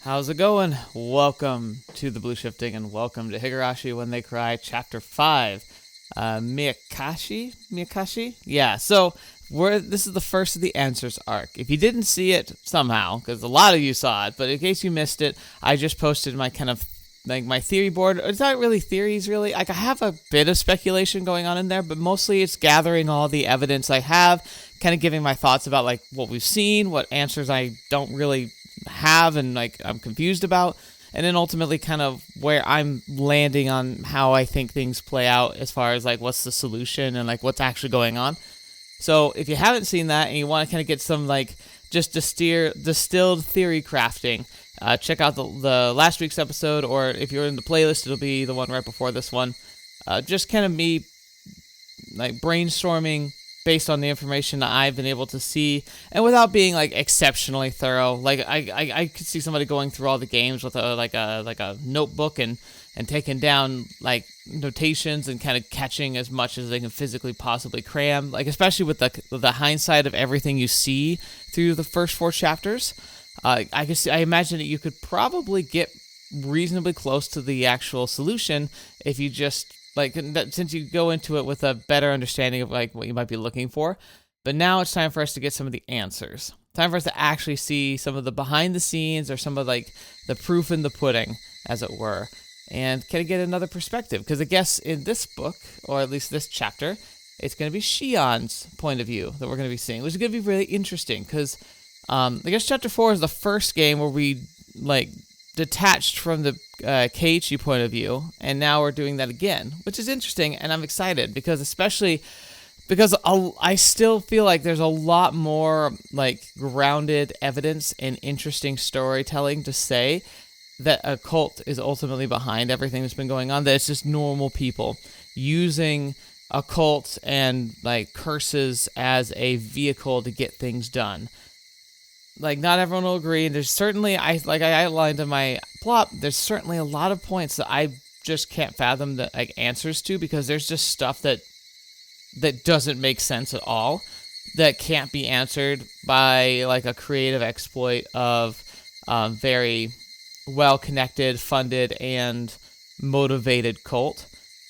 How's it going? Welcome to the Blue Shifting and welcome to Higurashi When They Cry, Chapter 5. Miyakashi? Yeah, so this is the first of the Answers arc. If you didn't see it somehow, because a lot of you saw it, but in case you missed it, I just posted my my theory board. It's not really theories, really. Like, I have a bit of speculation going on in there, but mostly it's gathering all the evidence I have, kind of giving my thoughts about, like, what we've seen, what answers I don't really have and, like, I'm confused about, and then ultimately kind of where I'm landing on how I think things play out as far as, like, what's the solution and, like, what's actually going on. So if you haven't seen that and you want to kind of get some, like, just distilled theory crafting, check out the last week's episode, or if you're in the playlist, it'll be the one right before this one. Just kind of me, like, brainstorming based on the information that I've been able to see, and without being, like, exceptionally thorough. Like, I could see somebody going through all the games with a notebook and taking down, like, notations and kind of catching as much as they can physically possibly cram. Like, especially with the hindsight of everything you see through the first 4 chapters. I imagine that you could probably get reasonably close to the actual solution if you just, like, since you go into it with a better understanding of, like, what you might be looking for. But now it's time for us to get some of the answers. Time for us to actually see some of the behind the scenes, or some of, like, the proof in the pudding, as it were, and kind of get another perspective. Because I guess in this book, or at least this chapter, it's going to be Shion's point of view that we're going to be seeing, which is going to be really interesting. Because I guess chapter 4 is the first game where we, like, detached from the Keiichi point of view, and now we're doing that again, which is interesting, and I'm excited because I still feel like there's a lot more, like, grounded evidence and interesting storytelling to say that a cult is ultimately behind everything that's been going on, that it's just normal people using a cult and, like, curses as a vehicle to get things done. Like, not everyone will agree, and there's certainly, I outlined in my plot, there's certainly a lot of points that I just can't fathom the, like, answers to, because there's just stuff that doesn't make sense at all, that can't be answered by, like, a creative exploit of very well-connected, funded, and motivated cult.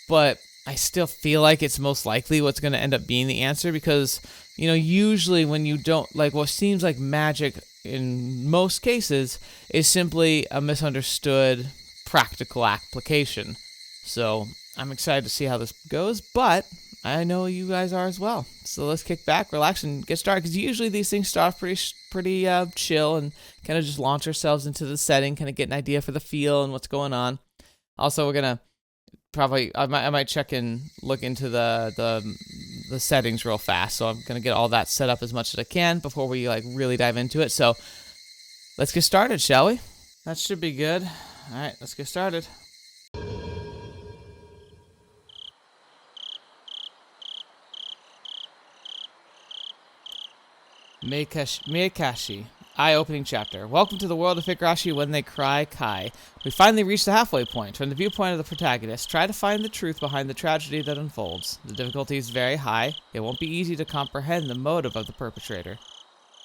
But I still feel like it's most likely what's going to end up being the answer, because, you know, usually when you don't, like, what seems like magic in most cases is simply a misunderstood practical application. So I'm excited to see how this goes, but I know you guys are as well. So let's kick back, relax, and get started, because usually these things start off pretty chill and kind of just launch ourselves into the setting, kind of get an idea for the feel and what's going on. Also, we're gonna probably I might check and look into the settings real fast, so I'm gonna get all that set up as much as I can before we, like, really dive into it. So let's get started, shall we? That should be good. All right, let's get started. Miyakashi. Eye-opening chapter. Welcome to the world of Higurashi When They Cry, Kai. We finally reached the halfway point. From the viewpoint of the protagonist, try to find the truth behind the tragedy that unfolds. The difficulty is very high. It won't be easy to comprehend the motive of the perpetrator.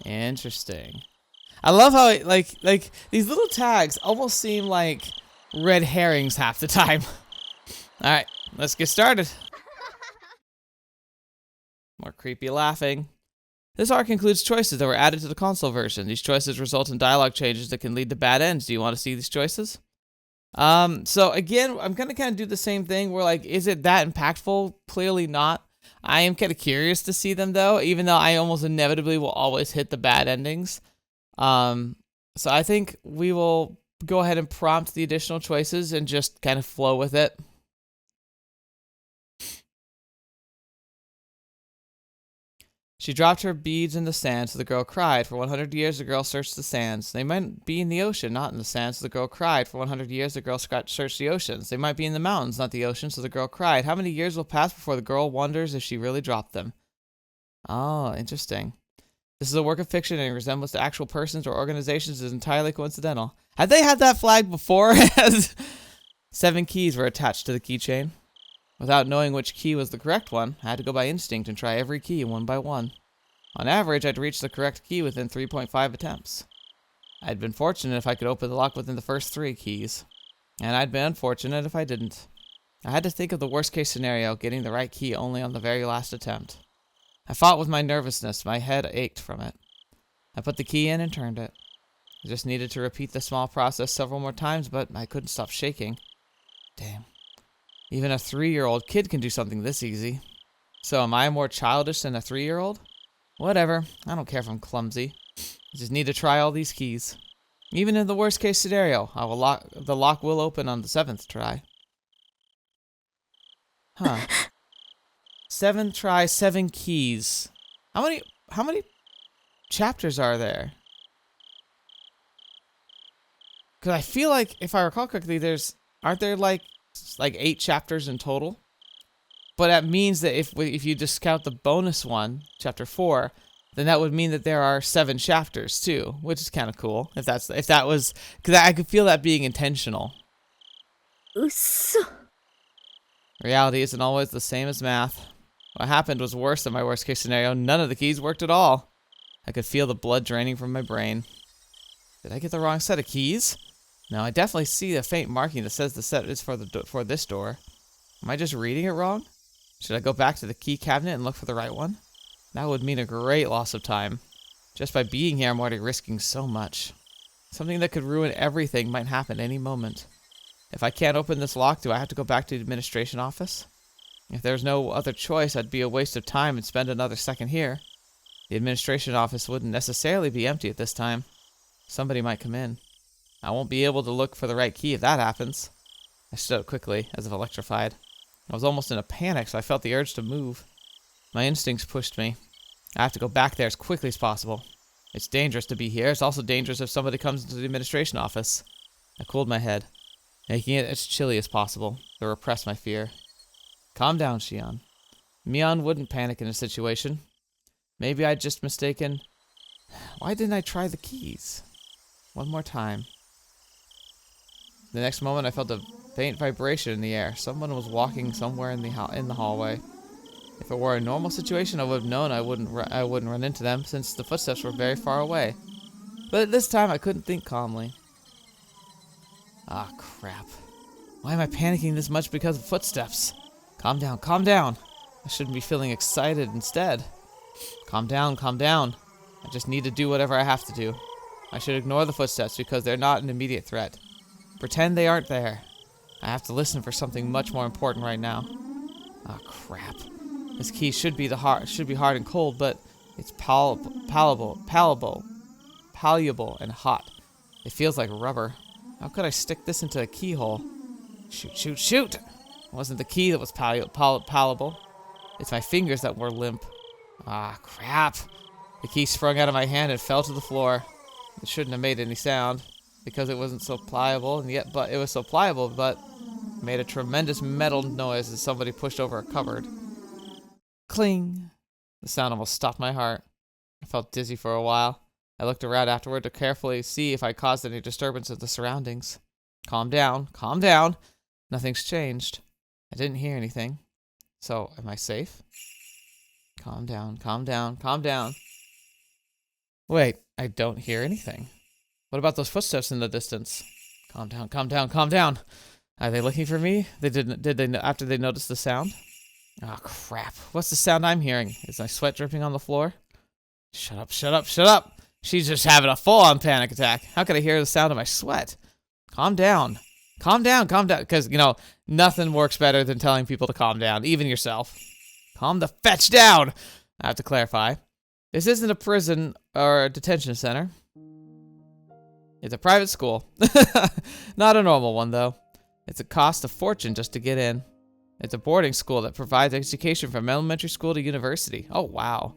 Interesting. I love how, like these little tags almost seem like red herrings half the time. Alright, let's get started. More creepy laughing. This arc includes choices that were added to the console version. These choices result in dialogue changes that can lead to bad ends. Do you want to see these choices? So again, I'm going to kind of do the same thing where, like, is it that impactful? Clearly not. I am kind of curious to see them, though, even though I almost inevitably will always hit the bad endings. So I think we will go ahead and prompt the additional choices and just kind of flow with it. She dropped her beads in the sand, so the girl cried. For 100 years, the girl searched the sands. They might be in the ocean, not in the sands, so the girl cried. For 100 years, the girl searched the oceans. They might be in the mountains, not the ocean, so the girl cried. How many years will pass before the girl wonders if she really dropped them? Oh, interesting. This is a work of fiction, and resemblance to actual persons or organizations is entirely coincidental. Had they had that flag before? 7 keys were attached to the keychain. Without knowing which key was the correct one, I had to go by instinct and try every key one by one. On average, I'd reach the correct key within 3.5 attempts. I'd been fortunate if I could open the lock within the first 3 keys. And I'd been unfortunate if I didn't. I had to think of the worst case scenario, getting the right key only on the very last attempt. I fought with my nervousness. My head ached from it. I put the key in and turned it. I just needed to repeat the small process several more times, but I couldn't stop shaking. Damn. Even a 3-year-old kid can do something this easy. So am I more childish than a 3-year-old? Whatever. I don't care if I'm clumsy. I just need to try all these keys. Even in the worst case scenario, the lock will open on the 7th try. Huh. 7th try, 7 keys. How many chapters are there? Because I feel like, if I recall correctly, aren't there like 8 chapters in total? But that means that if you discount the bonus one, chapter 4, then that would mean that there are 7 chapters too, which is kind of cool. If that was, because I could feel that being intentional. Reality isn't always the same as math. What happened was worse than my worst case scenario. None of the keys worked at all. I could feel the blood draining from my brain. Did I get the wrong set of keys? No, I definitely see a faint marking that says the set is for this door. Am I just reading it wrong? Should I go back to the key cabinet and look for the right one? That would mean a great loss of time. Just by being here, I'm already risking so much. Something that could ruin everything might happen any moment. If I can't open this lock, do I have to go back to the administration office? If there's no other choice, I'd be a waste of time and spend another second here. The administration office wouldn't necessarily be empty at this time. Somebody might come in. I won't be able to look for the right key if that happens. I stood up quickly, as if electrified. I was almost in a panic, so I felt the urge to move. My instincts pushed me. I have to go back there as quickly as possible. It's dangerous to be here. It's also dangerous if somebody comes into the administration office. I cooled my head, making it as chilly as possible to repress my fear. Calm down, Shion. Mion wouldn't panic in a situation. Maybe I'd just mistaken. Why didn't I try the keys? One more time. The next moment, I felt a faint vibration in the air. Someone was walking somewhere in the hallway. If it were a normal situation, I would have known I wouldn't run into them, since the footsteps were very far away. But at this time, I couldn't think calmly. Ah, crap. Why am I panicking this much because of footsteps? Calm down, calm down. I shouldn't be feeling excited instead. Calm down, calm down. I just need to do whatever I have to do. I should ignore the footsteps because they're not an immediate threat. Pretend they aren't there. I have to listen for something much more important right now. Ah, crap. This key should be hard and cold, but it's palatable, and hot. It feels like rubber. How could I stick this into a keyhole? Shoot, shoot, shoot! It wasn't the key that was palatable. It's my fingers that were limp. Ah, crap. The key sprung out of my hand and fell to the floor. It shouldn't have made any sound, because it wasn't so pliable, and yet, but it was so pliable, but it made a tremendous metal noise as somebody pushed over a cupboard. Cling! The sound almost stopped my heart. I felt dizzy for a while. I looked around afterward to carefully see if I caused any disturbance of the surroundings. Calm down, calm down. Nothing's changed. I didn't hear anything. So, am I safe? Calm down, calm down, calm down. Wait, I don't hear anything. What about those footsteps in the distance? Calm down, calm down, calm down. Are they looking for me? Did they after they noticed the sound? Oh, crap. What's the sound I'm hearing? Is my sweat dripping on the floor? Shut up, shut up, shut up. She's just having a full-on panic attack. How could I hear the sound of my sweat? Calm down. Calm down, calm down. Because, nothing works better than telling people to calm down, even yourself. Calm the fetch down. I have to clarify. This isn't a prison or a detention center. It's a private school. Not a normal one, though. It's a cost of fortune just to get in. It's a boarding school that provides education from elementary school to university. Oh, wow.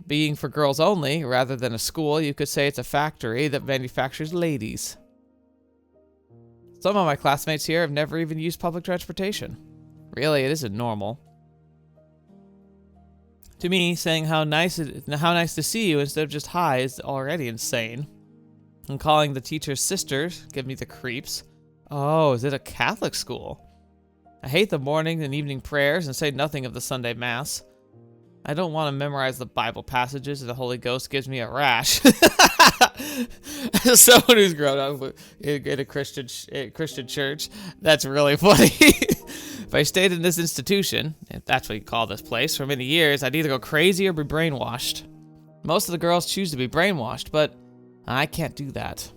Being for girls only, rather than a school, you could say it's a factory that manufactures ladies. Some of my classmates here have never even used public transportation. Really, it isn't normal. To me, saying how nice to see you instead of just hi is already insane. And calling the teacher's sister give me the creeps. Oh, is it a Catholic school? I hate the morning and evening prayers, and say nothing of the Sunday Mass. I don't want to memorize the Bible passages, and the Holy Ghost gives me a rash. As someone who's grown up in a Christian church, that's really funny. If I stayed in this institution, if that's what you call this place, for many years, I'd either go crazy or be brainwashed. Most of the girls choose to be brainwashed, but I can't do that.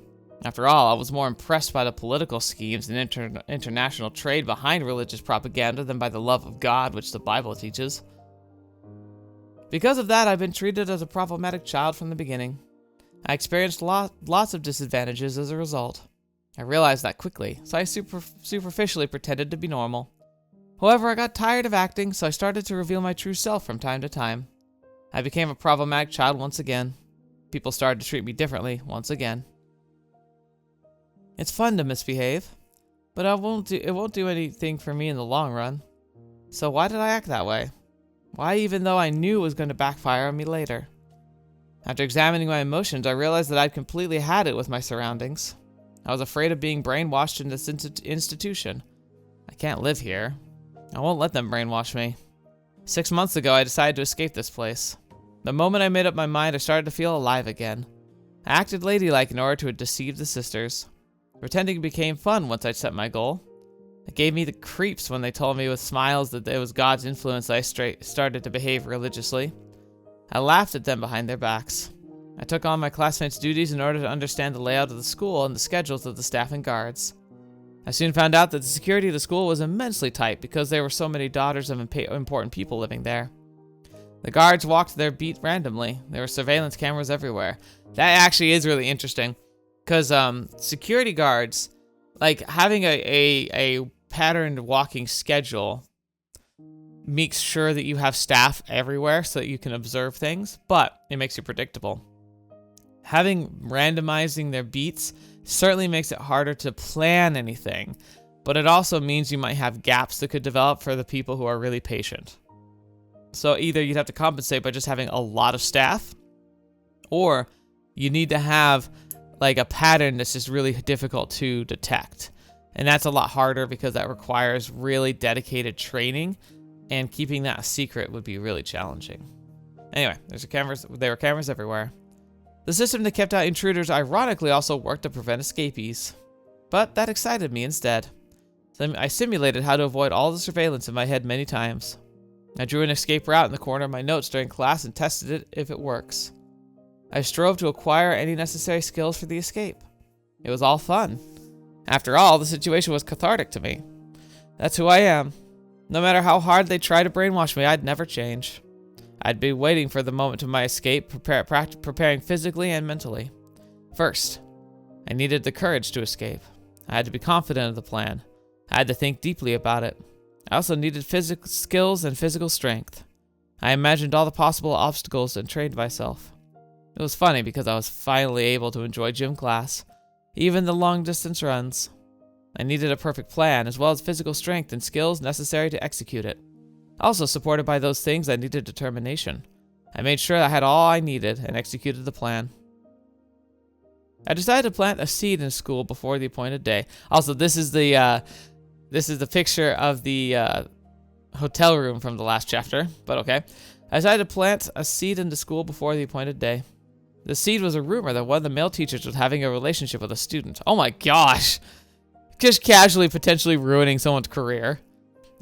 After all, I was more impressed by the political schemes and international trade behind religious propaganda than by the love of God, which the Bible teaches. Because of that, I've been treated as a problematic child from the beginning. I experienced lots of disadvantages as a result. I realized that quickly, so I superficially pretended to be normal. However, I got tired of acting, so I started to reveal my true self from time to time. I became a problematic child once again. People started to treat me differently once again. It's fun to misbehave, but it won't do anything for me in the long run. So why did I act that way? Why, even though I knew it was going to backfire on me later? After examining my emotions, I realized that I'd completely had it with my surroundings. I was afraid of being brainwashed in this institution. I can't live here. I won't let them brainwash me. 6 months ago, I decided to escape this place. The moment I made up my mind, I started to feel alive again. I acted ladylike in order to deceive the sisters. Pretending became fun once I set my goal. It gave me the creeps when they told me with smiles that it was God's influence that I started to behave religiously. I laughed at them behind their backs. I took on my classmates' duties in order to understand the layout of the school and the schedules of the staff and guards. I soon found out that the security of the school was immensely tight because there were so many daughters of important people living there. The guards walked their beat randomly. There were surveillance cameras everywhere. That actually is really interesting because security guards, like having a patterned walking schedule, makes sure that you have staff everywhere so that you can observe things, but it makes you predictable. Randomizing their beats certainly makes it harder to plan anything, but it also means you might have gaps that could develop for the people who are really patient. So either you'd have to compensate by just having a lot of staff, or you need to have like a pattern that's just really difficult to detect. And that's a lot harder because that requires really dedicated training, and keeping that a secret would be really challenging. Anyway, there were cameras everywhere. The system that kept out intruders ironically also worked to prevent escapees. But that excited me instead. So I simulated how to avoid all the surveillance in my head many times. I drew an escape route in the corner of my notes during class and tested it if it works. I strove to acquire any necessary skills for the escape. It was all fun. After all, the situation was cathartic to me. That's who I am. No matter how hard they try to brainwash me, I'd never change. I'd be waiting for the moment of my escape, preparing physically and mentally. First, I needed the courage to escape. I had to be confident of the plan. I had to think deeply about it. I also needed physical skills and physical strength. I imagined all the possible obstacles and trained myself. It was funny because I was finally able to enjoy gym class, even the long-distance runs. I needed a perfect plan, as well as physical strength and skills necessary to execute it. Also supported by those things, I needed determination. I made sure I had all I needed and executed the plan. I decided to plant a seed in school before the appointed day. Also, this is the picture of the hotel room from the last chapter, but okay. I decided to plant a seed in the school before the appointed day. The seed was a rumor that one of the male teachers was having a relationship with a student. Oh my gosh! Just casually potentially ruining someone's career.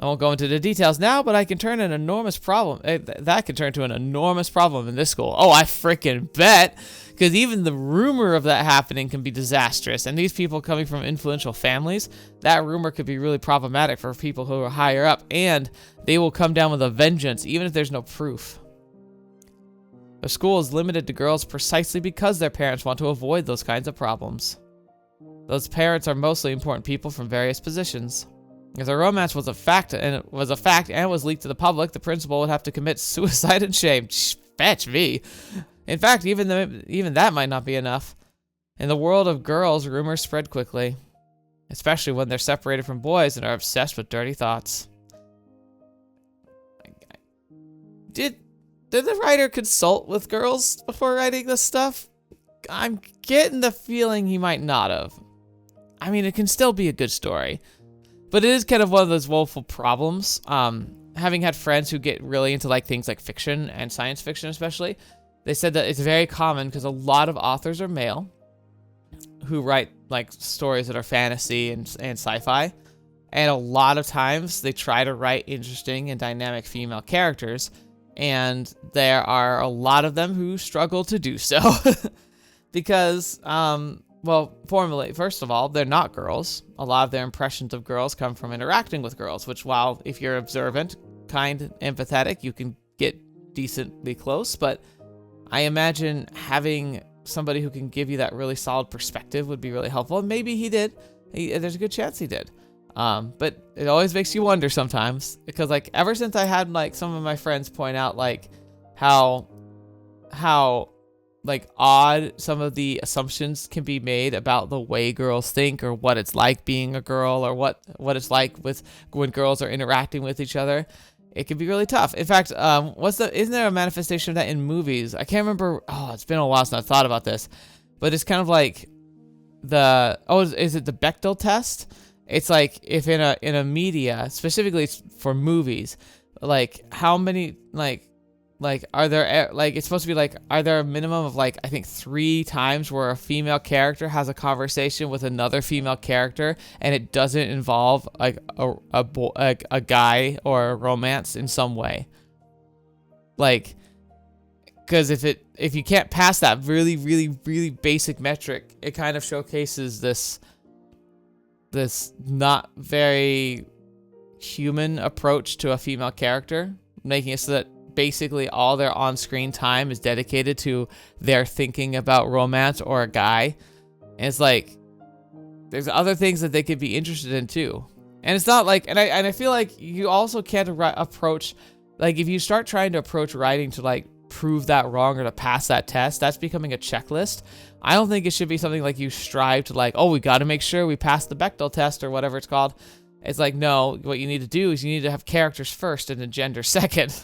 I won't go into the details now, but I can turn an enormous problem. That can turn to an enormous problem in this school. Oh, I freaking bet. Because even the rumor of that happening can be disastrous. And these people coming from influential families, that rumor could be really problematic for people who are higher up. And they will come down with a vengeance, even if there's no proof. The school is limited to girls precisely because their parents want to avoid those kinds of problems. Those parents are mostly important people from various positions. If the romance was a fact and was leaked to the public, the principal would have to commit suicide and shame. Fetch me. In fact, even that might not be enough. In the world of girls, rumors spread quickly, especially when they're separated from boys and are obsessed with dirty thoughts. Did the writer consult with girls before writing this stuff? I'm getting the feeling he might not have. I mean, it can still be a good story. But it is kind of one of those woeful problems. Having had friends who get really into like things like fiction and science fiction especially, they said that it's very common because a lot of authors are male who write like stories that are fantasy and sci-fi. And a lot of times they try to write interesting and dynamic female characters, and there are a lot of them who struggle to do so because, well, formally, first of all, they're not girls. A lot of their impressions of girls come from interacting with girls, which, while if you're observant, kind, empathetic, you can get decently close. But I imagine having somebody who can give you that really solid perspective would be really helpful. And maybe he did. There's a good chance he did. But it always makes you wonder sometimes, because like ever since I had like some of my friends point out like how like odd some of the assumptions can be made about the way girls think, or what it's like being a girl, or what it's like with when girls are interacting with each other. It can be really tough. In fact, isn't there a manifestation of that in movies? I can't remember. Oh, it's been a while since I thought about this, but it's kind of like is it the Bechdel test? It's like if in a media, specifically for movies, like how many like are there like it's supposed to be like, are there a minimum of like I think 3 times where a female character has a conversation with another female character and it doesn't involve like a guy or a romance in some way? Like, because if you can't pass that really really really basic metric, it kind of showcases this not very human approach to a female character, making it so that basically all their on-screen time is dedicated to their thinking about romance or a guy. And it's like, there's other things that they could be interested in too. And it's not like, and I feel like you also can't approach, like if you start trying to approach writing to like prove that wrong or to pass that test, that's becoming a checklist. I don't think it should be something like you strive to like, oh, we got to make sure we pass the Bechdel test or whatever it's called. It's like, no, what you need to do is you need to have characters first and a gender second.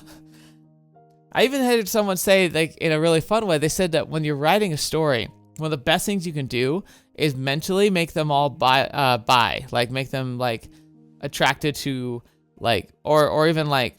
I even had someone say, like, in a really fun way, they said that when you're writing a story, one of the best things you can do is mentally make them all bi, like make them like attracted to like, or even like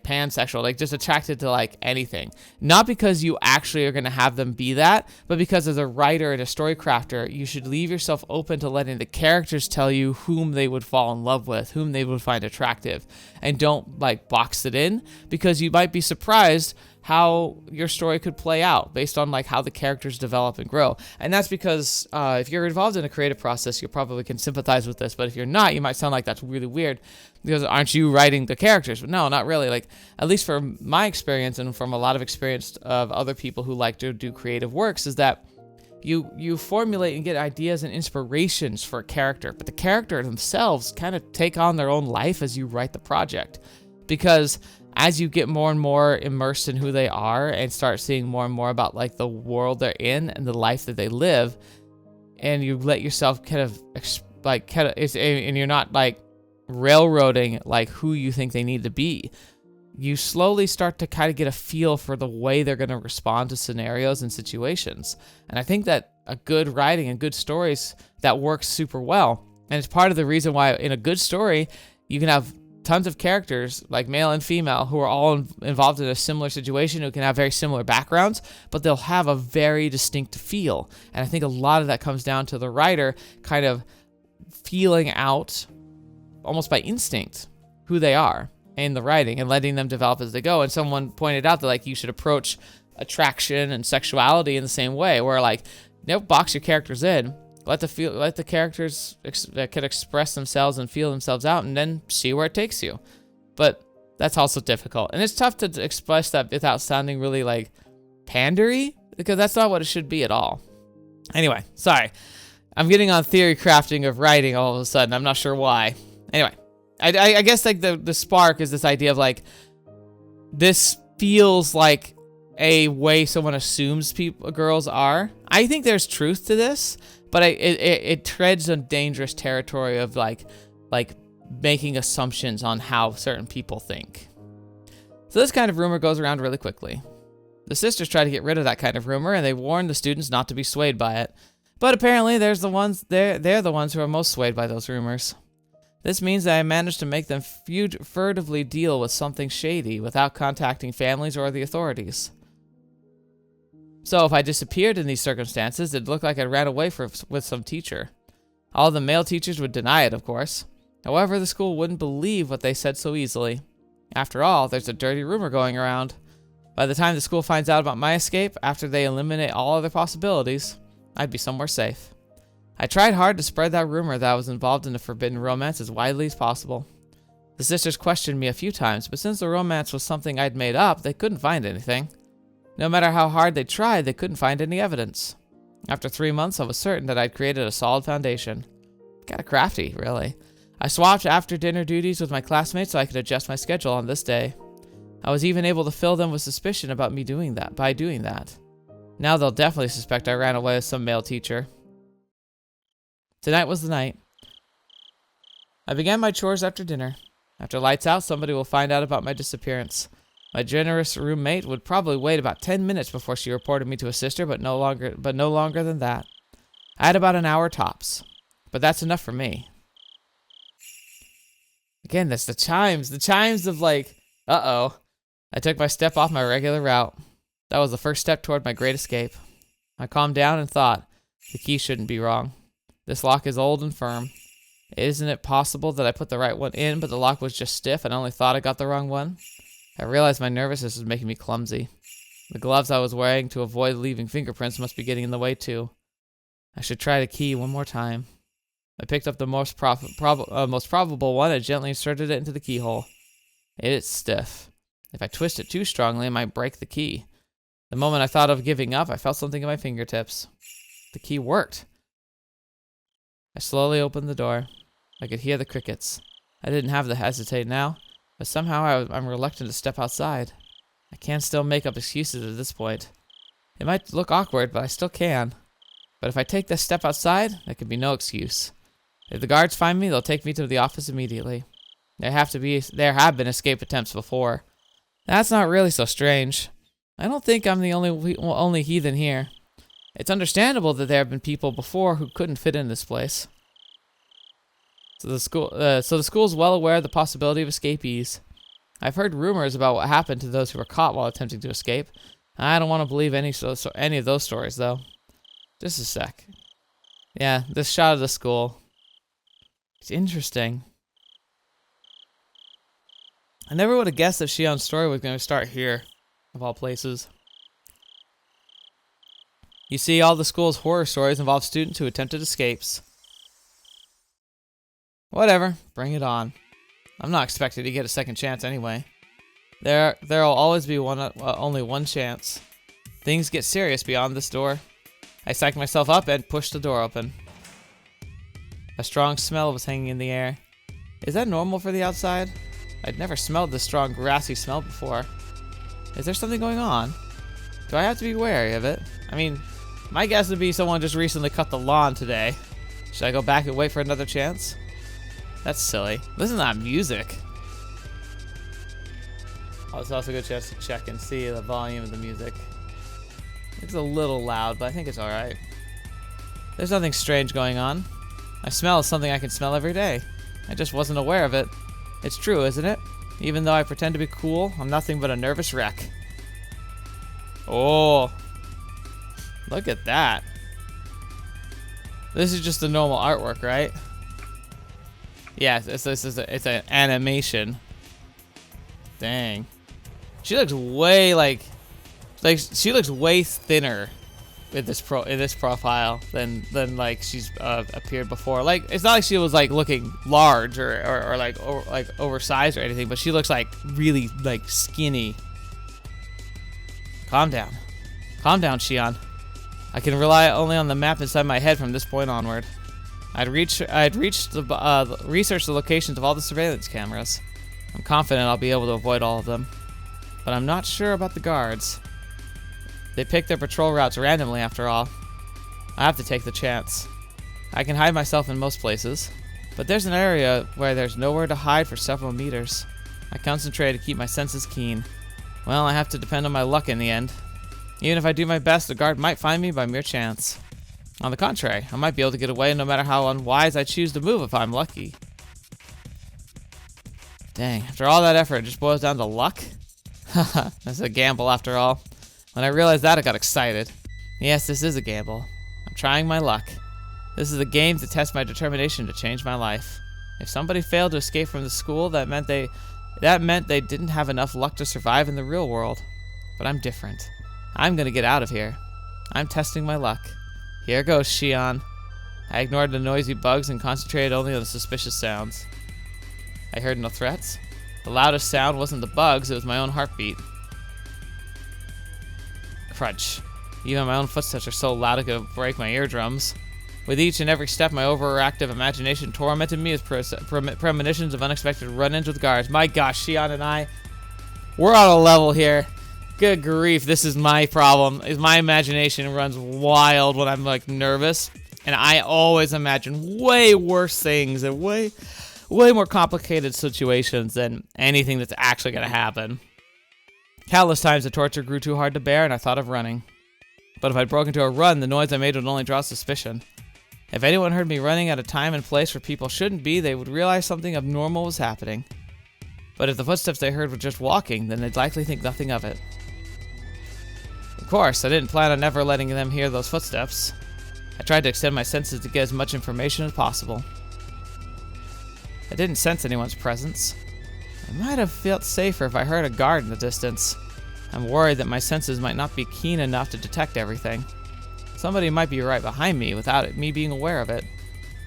pansexual, like just attracted to like anything. Not because you actually are going to have them be that, but because as a writer and a story crafter, you should leave yourself open to letting the characters tell you whom they would fall in love with, whom they would find attractive, and don't like box it in, because you might be surprised how your story could play out based on like how the characters develop and grow. And that's because if you're involved in a creative process, you probably can sympathize with this, but if you're not, you might sound like that's really weird because aren't you writing the characters? But no, not really. Like, at least from my experience and from a lot of experience of other people who like to do creative works, is that you formulate and get ideas and inspirations for a character, but the character themselves kind of take on their own life as you write the project. Because as you get more and more immersed in who they are and start seeing more and more about like the world they're in and the life that they live, and you let yourself and you're not like railroading like who you think they need to be, you slowly start to kind of get a feel for the way they're going to respond to scenarios and situations. And I think that a good writing and good stories that works super well. And it's part of the reason why in a good story, you can have tons of characters, like male and female, who are all involved in a similar situation, who can have very similar backgrounds, but they'll have a very distinct feel. And I think a lot of that comes down to the writer kind of feeling out, almost by instinct, who they are in the writing and letting them develop as they go. And someone pointed out that like you should approach attraction and sexuality in the same way, where like, don't box your characters in. Let the characters that can express themselves and feel themselves out, and then see where it takes you. But that's also difficult, and it's tough to express that without sounding really like pandery, because that's not what it should be at all. Anyway, sorry, I'm getting on theory crafting of writing all of a sudden. I'm not sure why. Anyway, I guess like the spark is this idea of like, this feels like a way someone assumes girls are. I think there's truth to this, but it treads on dangerous territory of like making assumptions on how certain people think. So this kind of rumor goes around really quickly. The sisters try to get rid of that kind of rumor, and they warn the students not to be swayed by it. But apparently they're the ones who are most swayed by those rumors. This means that I managed to make them furtively deal with something shady without contacting families or the authorities. So if I disappeared in these circumstances, it'd look like I ran away with some teacher. All the male teachers would deny it, of course. However, the school wouldn't believe what they said so easily. After all, there's a dirty rumor going around. By the time the school finds out about my escape, after they eliminate all other possibilities, I'd be somewhere safe. I tried hard to spread that rumor that I was involved in a forbidden romance as widely as possible. The sisters questioned me a few times, but since the romance was something I'd made up, they couldn't find anything. No matter how hard they tried, they couldn't find any evidence. After 3 months, I was certain that I'd created a solid foundation. Kinda crafty, really. I swapped after-dinner duties with my classmates so I could adjust my schedule on this day. I was even able to fill them with suspicion about me doing that. Now they'll definitely suspect I ran away with some male teacher. Tonight was the night. I began my chores after dinner. After lights out, somebody will find out about my disappearance. My generous roommate would probably wait about 10 minutes before she reported me to a sister, but no longer than that. I had about an hour tops, but that's enough for me. Again, that's the chimes of like, uh-oh. I took my step off my regular route. That was the first step toward my great escape. I calmed down and thought, the key shouldn't be wrong. This lock is old and firm. Isn't it possible that I put the right one in, but the lock was just stiff and I only thought I got the wrong one? I realized my nervousness was making me clumsy. The gloves I was wearing to avoid leaving fingerprints must be getting in the way too. I should try the key one more time. I picked up the most probable one and gently inserted it into the keyhole. It's stiff. If I twist it too strongly, I might break the key. The moment I thought of giving up, I felt something in my fingertips. The key worked. I slowly opened the door. I could hear the crickets. I didn't have to hesitate now, but somehow I'm reluctant to step outside. I can still make up excuses at this point. It might look awkward, but I still can. But if I take this step outside, there can be no excuse. If the guards find me, they'll take me to the office immediately. There have been escape attempts before. That's not really so strange. I don't think I'm the only heathen here. It's understandable that there have been people before who couldn't fit in this place. So the school's well aware of the possibility of escapees. I've heard rumors about what happened to those who were caught while attempting to escape. I don't want to believe any of those stories, though. Just a sec. Yeah, this shot of the school. It's interesting. I never would have guessed that Shion's story was going to start here, of all places. You see, all the school's horror stories involve students who attempted escapes. Whatever, bring it on. I'm not expected to get a second chance anyway. There'll always be only one chance. Things get serious beyond this door. I psyched myself up and pushed the door open. A strong smell was hanging in the air. Is that normal for the outside? I'd never smelled this strong grassy smell before. Is there something going on? Do I have to be wary of it? I mean, my guess would be someone just recently cut the lawn today. Should I go back and wait for another chance? That's silly. Listen to that music. Oh, it's also a good chance to check and see the volume of the music. It's a little loud, but I think it's alright. There's nothing strange going on. My smell is something I can smell every day. I just wasn't aware of it. It's true, isn't it? Even though I pretend to be cool, I'm nothing but a nervous wreck. Oh. Look at that. This is just the normal artwork, right? Yeah, it's an animation. Dang. She looks way she looks way thinner in this profile than like she's appeared before. Like, it's not like she was like looking large or like oversized or anything, but she looks like really like skinny. Calm down, Shion. I can rely only on the map inside my head from this point onward. I'd researched the locations of all the surveillance cameras. I'm confident I'll be able to avoid all of them, but I'm not sure about the guards. They pick their patrol routes randomly, after all. I have to take the chance. I can hide myself in most places, but there's an area where there's nowhere to hide for several meters. I concentrate to keep my senses keen. Well, I have to depend on my luck in the end. Even if I do my best, the guard might find me by mere chance. On the contrary, I might be able to get away no matter how unwise I choose to move if I'm lucky. Dang, after all that effort, it just boils down to luck? Haha, that's a gamble after all. When I realized that, I got excited. Yes, this is a gamble. I'm trying my luck. This is a game to test my determination to change my life. If somebody failed to escape from the school, that meant they didn't have enough luck to survive in the real world. But I'm different. I'm gonna get out of here. I'm testing my luck. Here goes, Shion. I ignored the noisy bugs and concentrated only on the suspicious sounds. I heard no threats. The loudest sound wasn't the bugs, it was my own heartbeat. Crunch. Even my own footsteps are so loud it could break my eardrums. With each and every step, my overactive imagination tormented me with premonitions of unexpected run-ins with guards. My gosh, Shion and I, we're on a level here. Good grief, this is my problem. Is my imagination runs wild when I'm like nervous, and I always imagine way worse things and way more complicated situations than anything that's actually going to happen. Countless times the torture grew too hard to bear, and I thought of running. But if I broke into a run, the noise I made would only draw suspicion. If anyone heard me running at a time and place where people shouldn't be, they would realize something abnormal was happening. But if the footsteps they heard were just walking, then they'd likely think nothing of it. Of course, I didn't plan on ever letting them hear those footsteps. I tried to extend my senses to get as much information as possible. I didn't sense anyone's presence. I might have felt safer if I heard a guard in the distance. I'm worried that my senses might not be keen enough to detect everything. Somebody might be right behind me without me being aware of it.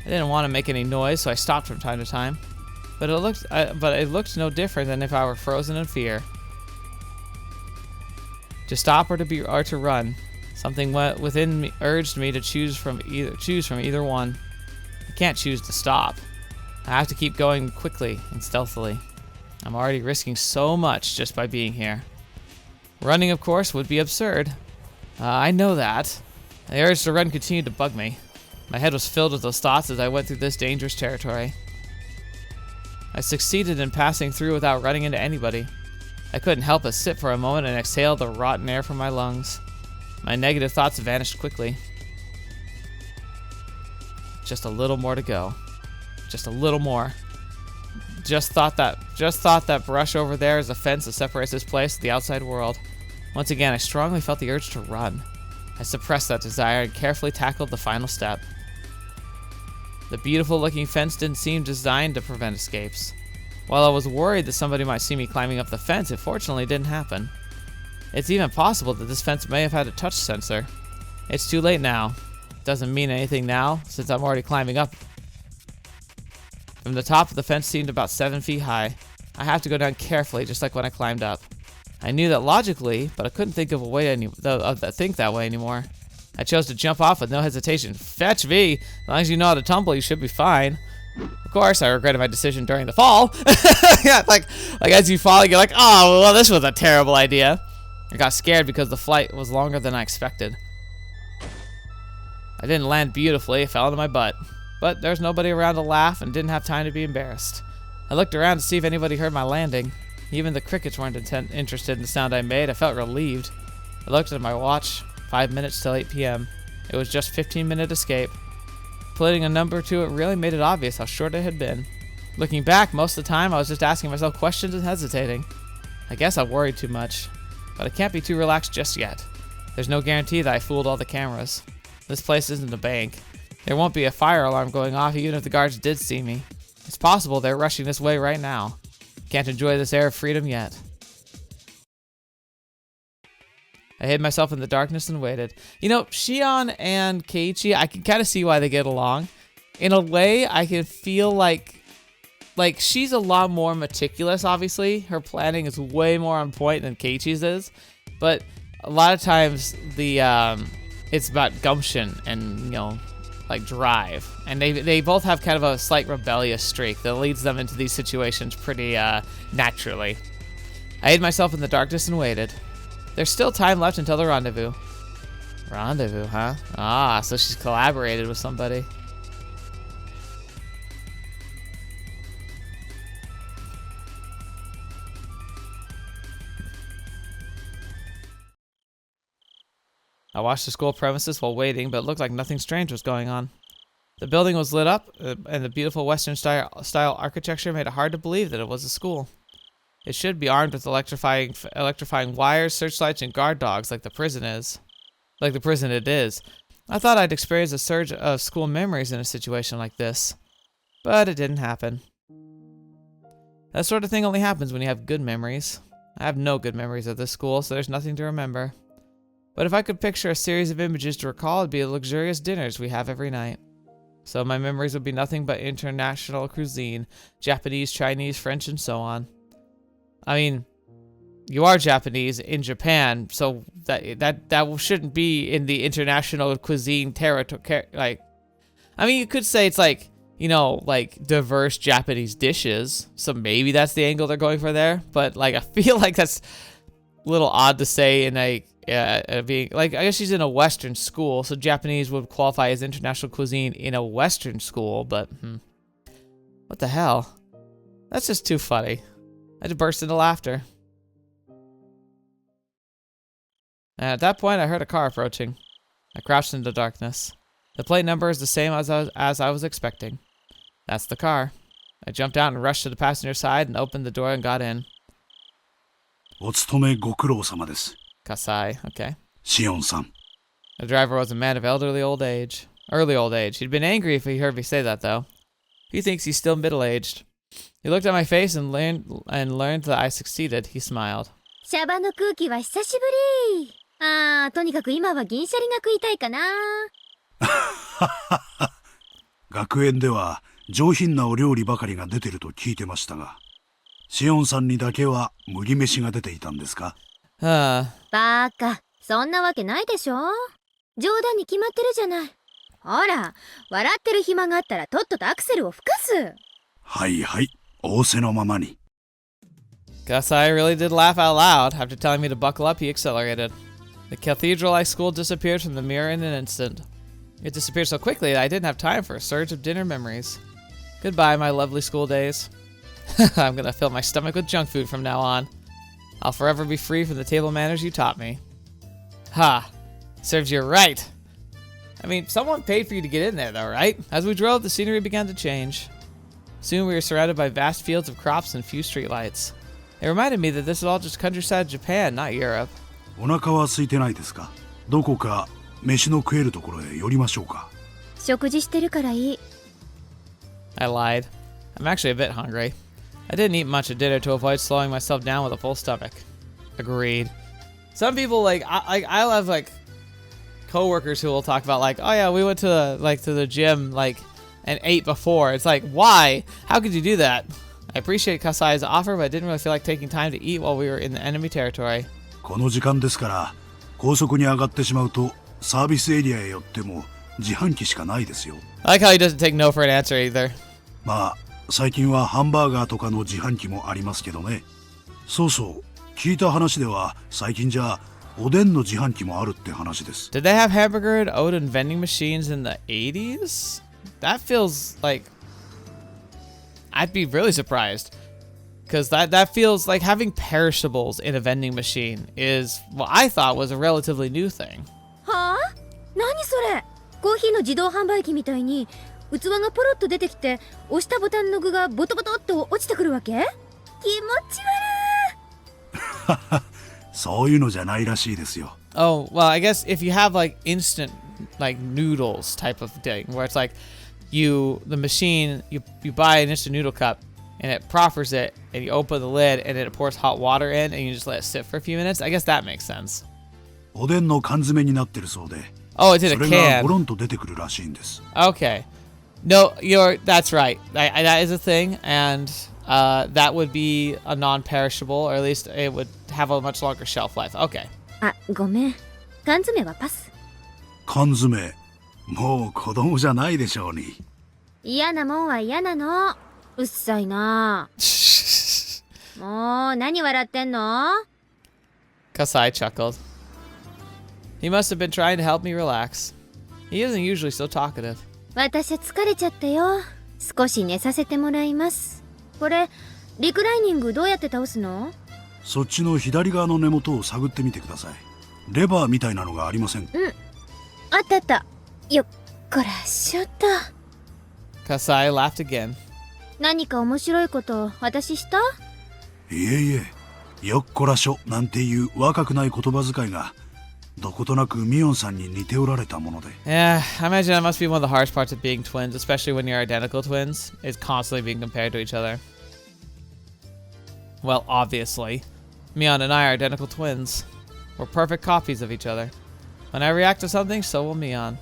I didn't want to make any noise, so I stopped from time to time. But it looked no different than if I were frozen in fear. To stop or to run, something within me urged me to choose from either one. I can't choose to stop. I have to keep going quickly and stealthily. I'm already risking so much just by being here. Running, of course, would be absurd. I know that. The urge to run continued to bug me. My head was filled with those thoughts as I went through this dangerous territory. I succeeded in passing through without running into anybody. I couldn't help but sit for a moment and exhale the rotten air from my lungs. My negative thoughts vanished quickly. Just a little more to go. Just a little more. Just thought that brush over there is a fence that separates this place from the outside world. Once again, I strongly felt the urge to run. I suppressed that desire and carefully tackled the final step. The beautiful-looking fence didn't seem designed to prevent escapes. While I was worried that somebody might see me climbing up the fence, it fortunately didn't happen. It's even possible that this fence may have had a touch sensor. It's too late now. It doesn't mean anything now, since I'm already climbing up. From the top of the fence seemed about 7 feet high. I have to go down carefully, just like when I climbed up. I knew that logically, but I couldn't think of a way to think that way anymore. I chose to jump off with no hesitation. Fetch V! As long as you know how to tumble, you should be fine. Of course, I regretted my decision during the fall. Yeah, like as you fall, you're like, oh, well, this was a terrible idea. I got scared because the flight was longer than I expected. I didn't land beautifully, I fell into my butt. But there was nobody around to laugh and didn't have time to be embarrassed. I looked around to see if anybody heard my landing. Even the crickets weren't interested in the sound I made. I felt relieved. I looked at my watch. 5 minutes till 8 p.m. It was just a 15-minute escape. Putting a number to it really made it obvious how short it had been. Looking back, most of the time I was just asking myself questions and hesitating. I guess I worried too much. But I can't be too relaxed just yet. There's no guarantee that I fooled all the cameras. This place isn't a bank. There won't be a fire alarm going off even if the guards did see me. It's possible they're rushing this way right now. Can't enjoy this air of freedom yet. I hid myself in the darkness and waited. You know, Shion and Keiichi, I can kind of see why they get along. In a way, I can feel like she's a lot more meticulous, obviously. Her planning is way more on point than Keiichi's is. But a lot of times, it's about gumption and, you know, like drive. And they both have kind of a slight rebellious streak that leads them into these situations pretty naturally. I hid myself in the darkness and waited. There's still time left until the rendezvous. Rendezvous, huh? Ah, so she's collaborated with somebody. I watched the school premises while waiting, but it looked like nothing strange was going on. The building was lit up, and the beautiful Western style architecture made it hard to believe that it was a school. It should be armed with electrifying wires, searchlights, and guard dogs like the prison is. like the prison it is. I thought I'd experience a surge of school memories in a situation like this, but it didn't happen. That sort of thing only happens when you have good memories. I have no good memories of this school, so there's nothing to remember. But if I could picture a series of images to recall, it'd be the luxurious dinners we have every night. So my memories would be nothing but international cuisine, Japanese, Chinese, French, and so on. I mean, you are Japanese in Japan, so that shouldn't be in the international cuisine territory. Like, I mean, you could say it's like, you know, like diverse Japanese dishes. So maybe that's the angle they're going for there. But like, I feel like that's a little odd to say in a being like, I guess she's in a Western school, so Japanese would qualify as international cuisine in a Western school. But what the hell? That's just too funny. I just burst into laughter. And at that point, I heard a car approaching. I crouched into darkness. The plate number is the same as I was expecting. That's the car. I jumped out and rushed to the passenger side and opened the door and got in. お勤めご苦労様です。 Kasai, okay. Shion-san. The driver was a man of early old age. He'd been angry if he heard me say that, though. He thinks he's still middle-aged. He looked at my face and learned that I succeeded. He smiled. シャバの空気は久しぶり。とにかく今は銀シャリが食いたいかな。学園では上品なお料理ばかりが出てると聞いてましたが、シオンさんにだけは麦飯が出ていたんですか？バカ、そんなわけないでしょ。冗談に決まってるじゃない。ほら、笑ってる暇があったらとっととアクセルを吹かす。はいはい、仰せのままに。Kasai really did laugh out loud. After telling me to buckle up, he accelerated. The cathedral-like school disappeared from the mirror in an instant. It disappeared so quickly that I didn't have time for a surge of dinner memories. Goodbye, my lovely school days. I'm gonna fill my stomach with junk food from now on. I'll forever be free from the table manners you taught me. Ha! Serves you right. I mean, someone paid for you to get in there, though, right? As we drove, the scenery began to change. Soon we were surrounded by vast fields of crops and few streetlights. It reminded me that this is all just countryside Japan, not Europe. お腹は空いてないですか？どこか飯の食えるところへ寄りましょうか？食事してるからいい。I lied. I'm actually a bit hungry. I didn't eat much at dinner to avoid slowing myself down with a full stomach. Agreed. Some people I have like coworkers who will talk about like, oh yeah, we went to the gym and ate before. It's like, why? How could you do that? I appreciate Kasai's offer, but I didn't really feel like taking time to eat while we were in the enemy territory. この時間ですから高速に上がってしまうとサービスエリアへ寄っても自販機しかないですよ。I like how he doesn't take no for an answer either. まあ最近はハンバーガーとかの自販機もありますけどね。そうそう聞いた話では最近じゃおでんの自販機もあるって話です。Did they have hamburger and Odin vending machines in the 80s? That feels like I'd be really surprised. Because that feels like having perishables in a vending machine is what I thought was a relatively new thing. はあ？何それ？コーヒーの自動販売機みたいに器がポロッと出てきて押したボタンの具がボトボトっと落ちてくるわけ？気持ち悪い。そういうのじゃないらしいですよ。Oh, well, I guess if you have like instant like noodles type of thing where it's like the machine, you buy an instant noodle cup and it proffers it and you open the lid and it pours hot water in and you just let it sit for a few minutes. I guess that makes sense. おでんの缶詰になってるそうで。Oh, it's in a それが can. ゴロンと出てくるらしいんです。Okay. No, that's right. That is a thing, and that would be a non-perishable, or at least it would have a much longer shelf life. Okay. あ、ごめん。缶詰はパス。缶詰、もう子供じゃないでしょうに。嫌なもんは嫌なの。うっさいな。もう何笑ってんの？ Kasai chuckled. He must have been trying to help me relax. He isn't usually so talkative. 私疲れちゃったよ。少し寝させてもらいます。これ、リクライニングどうやって倒すの？そっちの左側の根元を探ってみてください。レバーみたいなのがありません。あったあった。よっこらしょっと。Kasai laughed again. 何か面白いこと私した？いえいえ、よっこらしょなんていう若くない言葉遣いがどことなくミオンさんに似ておられたもので。Yeah, I imagine that must be one of the hardest parts of being twins, especially when you're identical twins, is constantly being compared to each other. Well, obviously. Mion and I are identical twins. We're perfect copies of each other. When I react to something, so will Mion.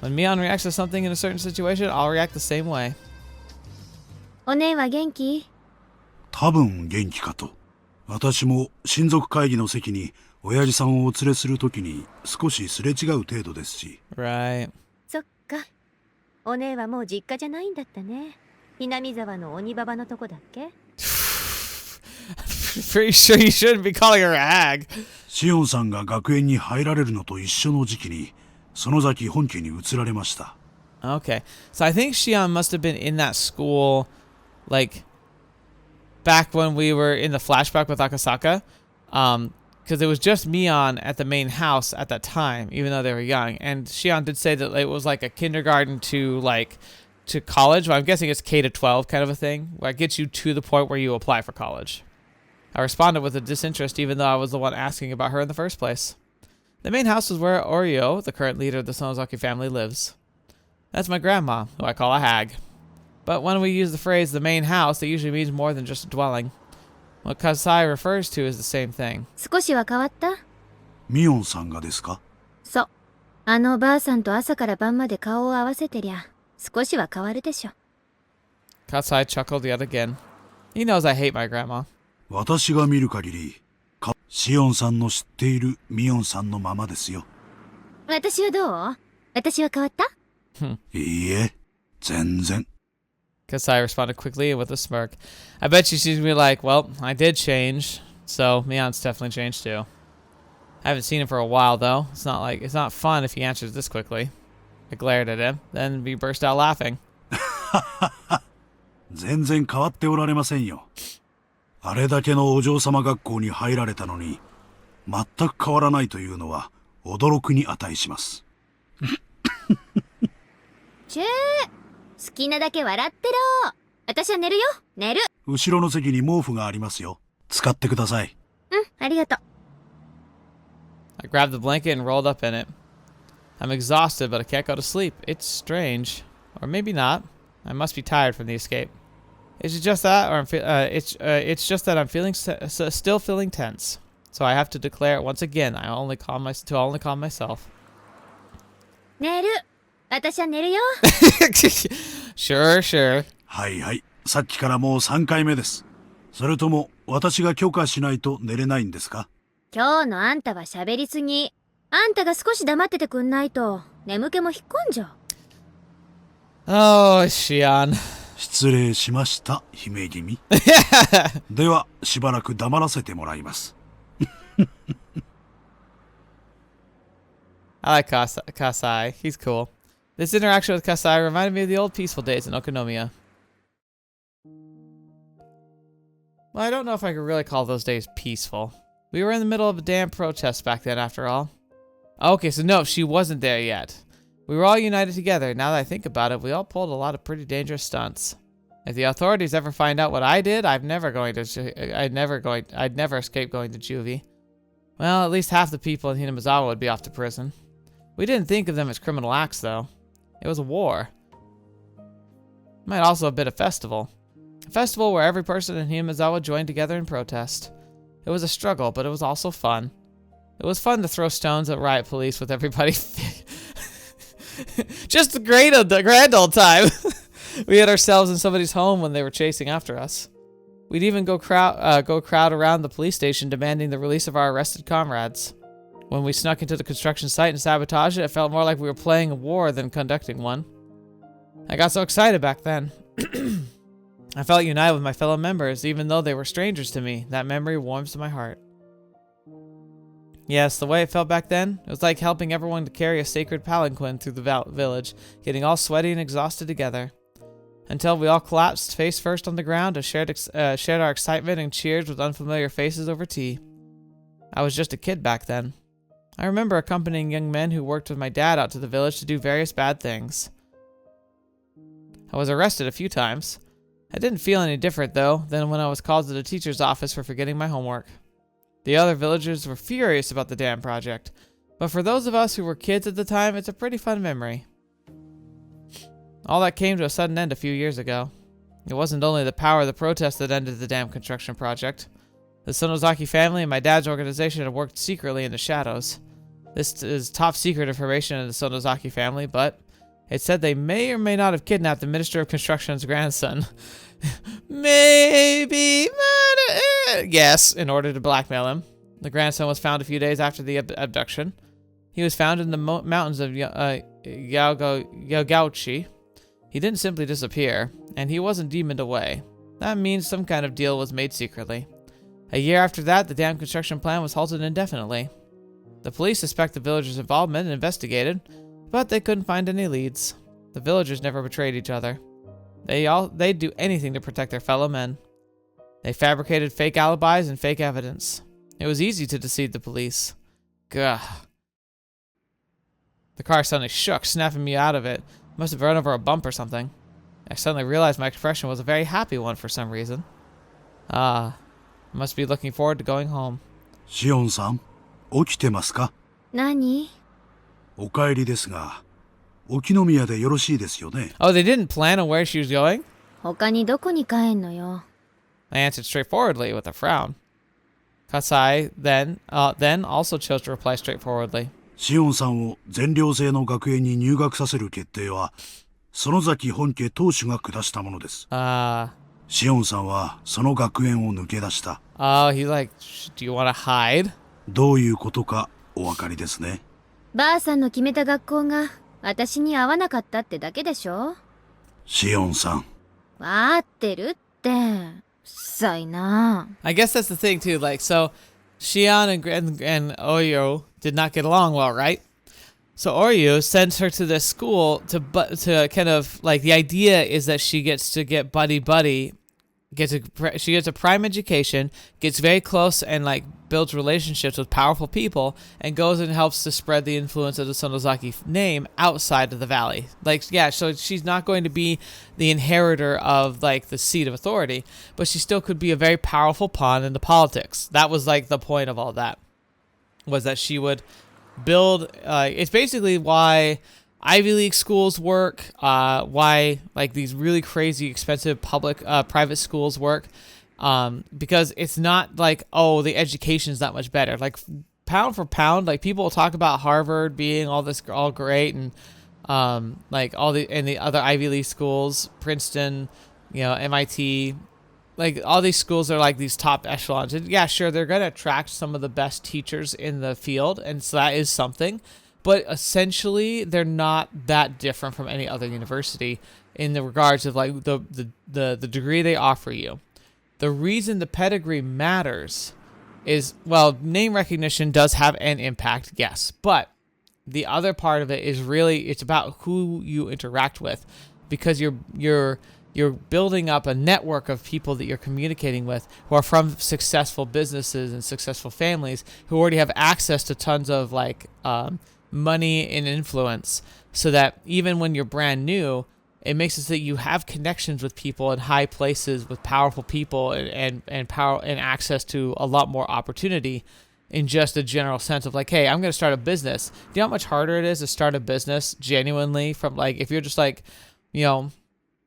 When Mion reacts to something in a certain situation, I'll react the same way. お姉は元気？多分元気かと。私も親族会議の席に親父さんをお連れするときに少しすれ違う程度ですし。Right. そっか。お姉はもう実家じゃないんだったね。Hinamizawaの鬼ババのとこだっけ？ Pretty sure you shouldn't be calling her a hag. シオンさんが学園に入られるのと一緒の時期に園崎本家に移られました。Okay. So I think Shion must have been in that school, like, back when we were in the flashback with Akasaka. Because it was just Mion at the main house at that time, even though they were young. And Shion did say that it was like a kindergarten to, like, to college. Well, I'm guessing it's K to 12 kind of a thing, where it gets you to the point where you apply for college. I responded with a disinterest, even though I was the one asking about her in the first place. The main house is where Oryo, the current leader of the Sonozaki family, lives. That's my grandma, who I call a hag. But when we use the phrase the main house, it usually means more than just a dwelling. What Kasai refers to is the same thing. 少しは変わった？ミオンさんがですか？そう。あのばあさんと朝から晩まで顔を合わせてりゃ、少しは変わるでしょ。Kasai chuckled yet again. He knows I hate my grandma. 私が見る限り、シオンさんの知っているミオンさんのままですよ。私はどう？私は変わった？いいえ、全然。Kasai responded quickly and with a smirk. I bet you she's gonna be like, well, I did change, so Mion's definitely changed too. I haven't seen him for a while though. It's not fun if he answers this quickly. I glared at him, then we burst out laughing. 全然変わっておられませんよ。あれだけのお嬢様学校に入られたのに、全く変わらないというのは驚くに値します。チェー、好きなだけ笑ってろ。私は寝るよ。寝る。後ろの席に毛布がありますよ。使ってください。うん、ありがとう。I grabbed the blanket and rolled up in it. I'm exhausted, but I can't go to sleep. It's strange. Or maybe not. I must be tired from the escape. Is it just that, or it's just that I'm still feeling tense. So I have to declare it once again. I only calm myself. 寝る。私は寝るよ。Sure. はいはい。さっきからもう3回目です。それとも私が許可しないと寝れないんですか？今日のあんたは喋りすぎ。あんたが少し黙っててくんないと眠気も引っ込んじゃう。Oh, Shion. 失礼しました、姫君。では、しばらく黙らせてもらいます。I like Kasai. He's cool. This interaction with Kasai reminded me of the old peaceful days in Okonomiya. Well, I don't know if I could really call those days peaceful. We were in the middle of a damn protest back then, after all. Okay, so no, she wasn't there yet. We were all united together. Now that I think about it, we all pulled a lot of pretty dangerous stunts. If the authorities ever find out what I did, I'd never escape going to juvie. Well, at least half the people in Hinamizawa would be off to prison. We didn't think of them as criminal acts, though. It was a war. It might also have been a festival. A festival where every person in Hinamizawa joined together in protest. It was a struggle, but it was also fun. It was fun to throw stones at riot police with everybody. Just a grand old time. We had ourselves in somebody's home when they were chasing after us. We'd even go crowd around the police station demanding the release of our arrested comrades. When we snuck into the construction site and sabotaged it, it felt more like we were playing a war than conducting one. I got so excited back then. I felt united with my fellow members, even though they were strangers to me. That memory warms my heart. Yes, the way it felt back then, it was like helping everyone to carry a sacred palanquin through the village, getting all sweaty and exhausted together. Until we all collapsed face first on the ground and shared our excitement and cheers with unfamiliar faces over tea. I was just a kid back then. I remember accompanying young men who worked with my dad out to the village to do various bad things. I was arrested a few times. I didn't feel any different, though, than when I was called to the teacher's office for forgetting my homework. The other villagers were furious about the dam project. But for those of us who were kids at the time, it's a pretty fun memory. All that came to a sudden end a few years ago. It wasn't only the power of the protest that ended the dam construction project. The Sonozaki family and my dad's organization had worked secretly in the shadows. This is top secret information in the Sonozaki family, but it said they may or may not have kidnapped the Minister of Construction's grandson. Maybe, yes, in order to blackmail him. The grandson was found a few days after the abduction. He was found in the mountains of Yagauchi. He didn't simply disappear, and he wasn't demoned away. That means some kind of deal was made secretly. A year after that, the dam construction plan was halted indefinitely. The police suspect the villagers' involvement and investigated, but they couldn't find any leads. The villagers never betrayed each other. They'd do anything to protect their fellow men. They fabricated fake alibis and fake evidence. It was easy to deceive the police. Gah. The car suddenly shook, snapping me out of it. Must have run over a bump or something. I suddenly realized my expression was a very happy one for some reason. I must be looking forward to going home. Shion-san, 起きてますか？何？お帰りですが、沖宮でよろしいですよね？ Oh, they didn't plan on where she was going? 他にどこに帰んのよ。I answered straightforwardly with a frown. Kasai then also chose to reply straightforwardly. シオンさんを全寮制の学園に入学させる決定は、園崎本家当主が下したものです。シオンさんはその学園を抜け出した。He's like, do you want to hide? どういうことかお分かりですね。ばあさんの決めた学校が私に合わなかったってだけでしょ？シオンさん。わーってるって。うっさいな。I guess that's the thing too, like, so Shion and Oyo did not get along well, right? So Oryu sends her to this school to kind of, like, the idea is that she gets to get buddy, she gets a prime education, gets very close and, like, builds relationships with powerful people, and goes and helps to spread the influence of the Sonozaki name outside of the valley. Like, yeah, so she's not going to be the inheritor of, like, the seat of authority, but she still could be a very powerful pawn in the politics. That was, like, the point of all that, was that she would build, it's basically why Ivy League schools work, why, like, these really crazy expensive private schools work, because it's not like, oh, the education's that much better. Like, pound for pound, like, people will talk about Harvard being all great, and like the other Ivy League schools, Princeton, MIT, like, all these schools are like these top echelons. And yeah, sure, they're going to attract some of the best teachers in the field, and so that is something. But essentially, they're not that different from any other university in the regards of, like, the degree they offer you. The reason the pedigree matters is, well, name recognition does have an impact, yes. But the other part of it is really, it's about who you interact with, because you're building up a network of people that you're communicating with who are from successful businesses and successful families who already have access to tons of, like, money and influence, so that even when you're brand new, it makes it so that you have connections with people in high places with powerful people and power and access to a lot more opportunity, in just a general sense of, like, hey, I'm going to start a business. Do you know how much harder it is to start a business genuinely from, like, if you're just, like,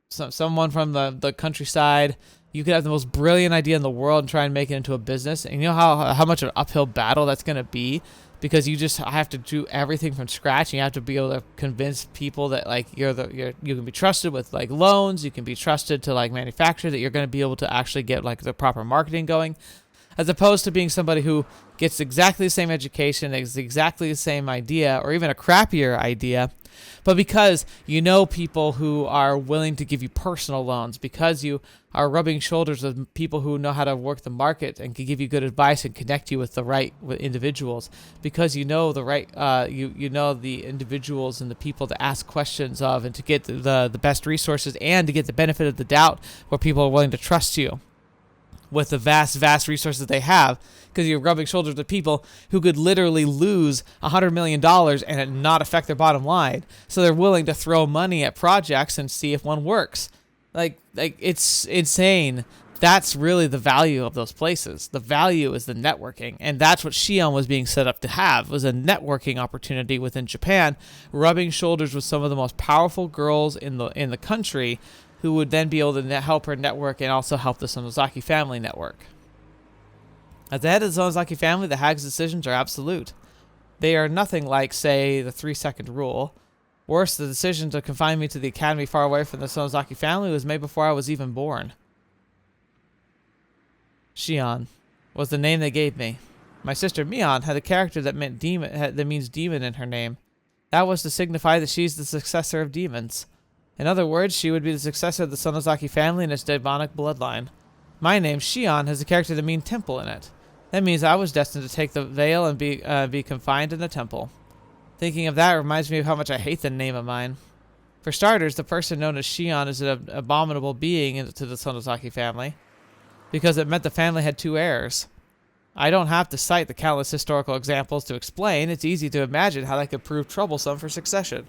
someone from the countryside, you could have the most brilliant idea in the world and try and make it into a business, and you know how much of an uphill battle that's going to be, because you just have to do everything from scratch, and you have to be able to convince people that, like, you can be trusted with, like, loans, you can be trusted to, like, manufacture, that you're going to be able to actually get, like, the proper marketing going, as opposed to being somebody who gets exactly the same education, exactly the same idea, or even a crappier idea, but because you know people who are willing to give you personal loans, because you are rubbing shoulders with people who know how to work the market and can give you good advice and connect you with the right individuals, because you know the right you know the individuals and the people to ask questions of, and to get the best resources, and to get the benefit of the doubt where people are willing to trust you with the vast resources they have, because you're rubbing shoulders with people who could literally lose $100 million and it not affect their bottom line. So they're willing to throw money at projects and see if one works. Like it's insane That's really the value of those places. The value is the networking, and that's what Shion was being set up to have, was a networking opportunity within Japan, rubbing shoulders with some of the most powerful girls in the country, who would then be able to help her network and also help the Sonozaki family network. At the head of the Sonozaki family, the Hag's decisions are absolute. They are nothing like, say, the 3-second rule. Worse, the decision to confine me to the academy far away from the Sonozaki family was made before I was even born. Shion was the name they gave me. My sister Mion had a character that meant demon, that means demon in her name. That was to signify that she's the successor of demons. In other words, she would be the successor of the Sonozaki family and its demonic bloodline. My name, Shion, has a character that means temple in it. That means I was destined to take the veil and be confined in the temple. Thinking of that reminds me of how much I hate the name of mine. For starters, the person known as Shion is an abominable being to the Sonozaki family, because it meant the family had 2 heirs. I don't have to cite the countless historical examples to explain. It's easy to imagine how that could prove troublesome for succession.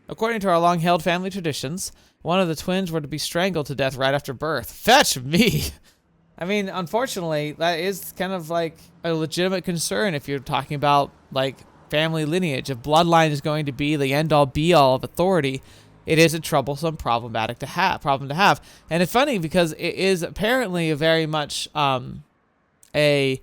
According to our long-held family traditions, one of the twins were to be strangled to death right after birth. Fetch me! I mean, unfortunately, that is kind of like a legitimate concern if you're talking about, like, family lineage. If bloodline is going to be the end-all be-all of authority, it is a troublesome problem to have. And it's funny because it is apparently a very much a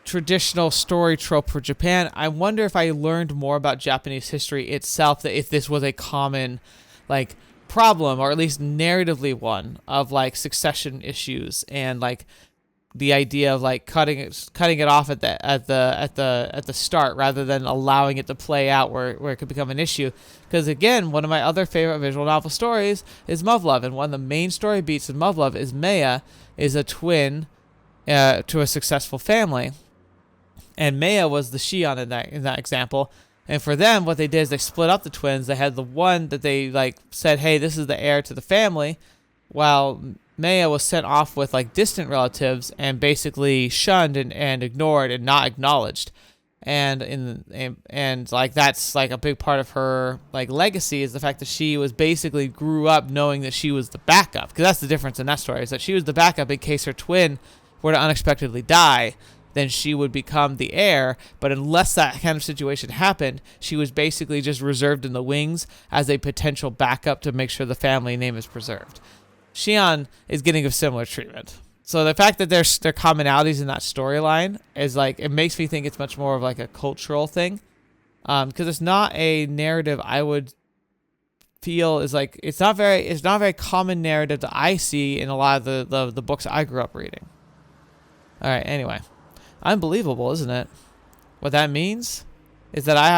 traditional story trope for Japan. I wonder if I learned more about Japanese history itself, that if this was a common, like, problem, or at least narratively one, of like succession issues and like the idea of like cutting it off at the start rather than allowing it to play out where it could become an issue. Because again, one of my other favorite visual novel stories is Muv-Luv, and one of the main story beats in Muv-Luv is Maya is a twin to a successful family, and Maya was the Shion in that example. And for them, what they did is they split up the twins. They had the one that they like said, hey, this is the heir to the family, while Maya was sent off with like distant relatives and basically shunned and ignored and not acknowledged. And like that's like a big part of her like legacy, is the fact that she was basically grew up knowing that she was the backup. Because that's the difference in that story, is that she was the backup in case her twin were to unexpectedly die. Then she would become the heir, but unless that kind of situation happened, she was basically just reserved in the wings as a potential backup to make sure the family name is preserved. Shion is getting a similar treatment. So the fact that there's commonalities in that storyline is like, it makes me think it's much more of like a cultural thing, because it's not a narrative I would feel is like, it's not a very common narrative that I see in a lot of the books I grew up reading. All right, anyway. Unbelievable, isn't it? What that means is that I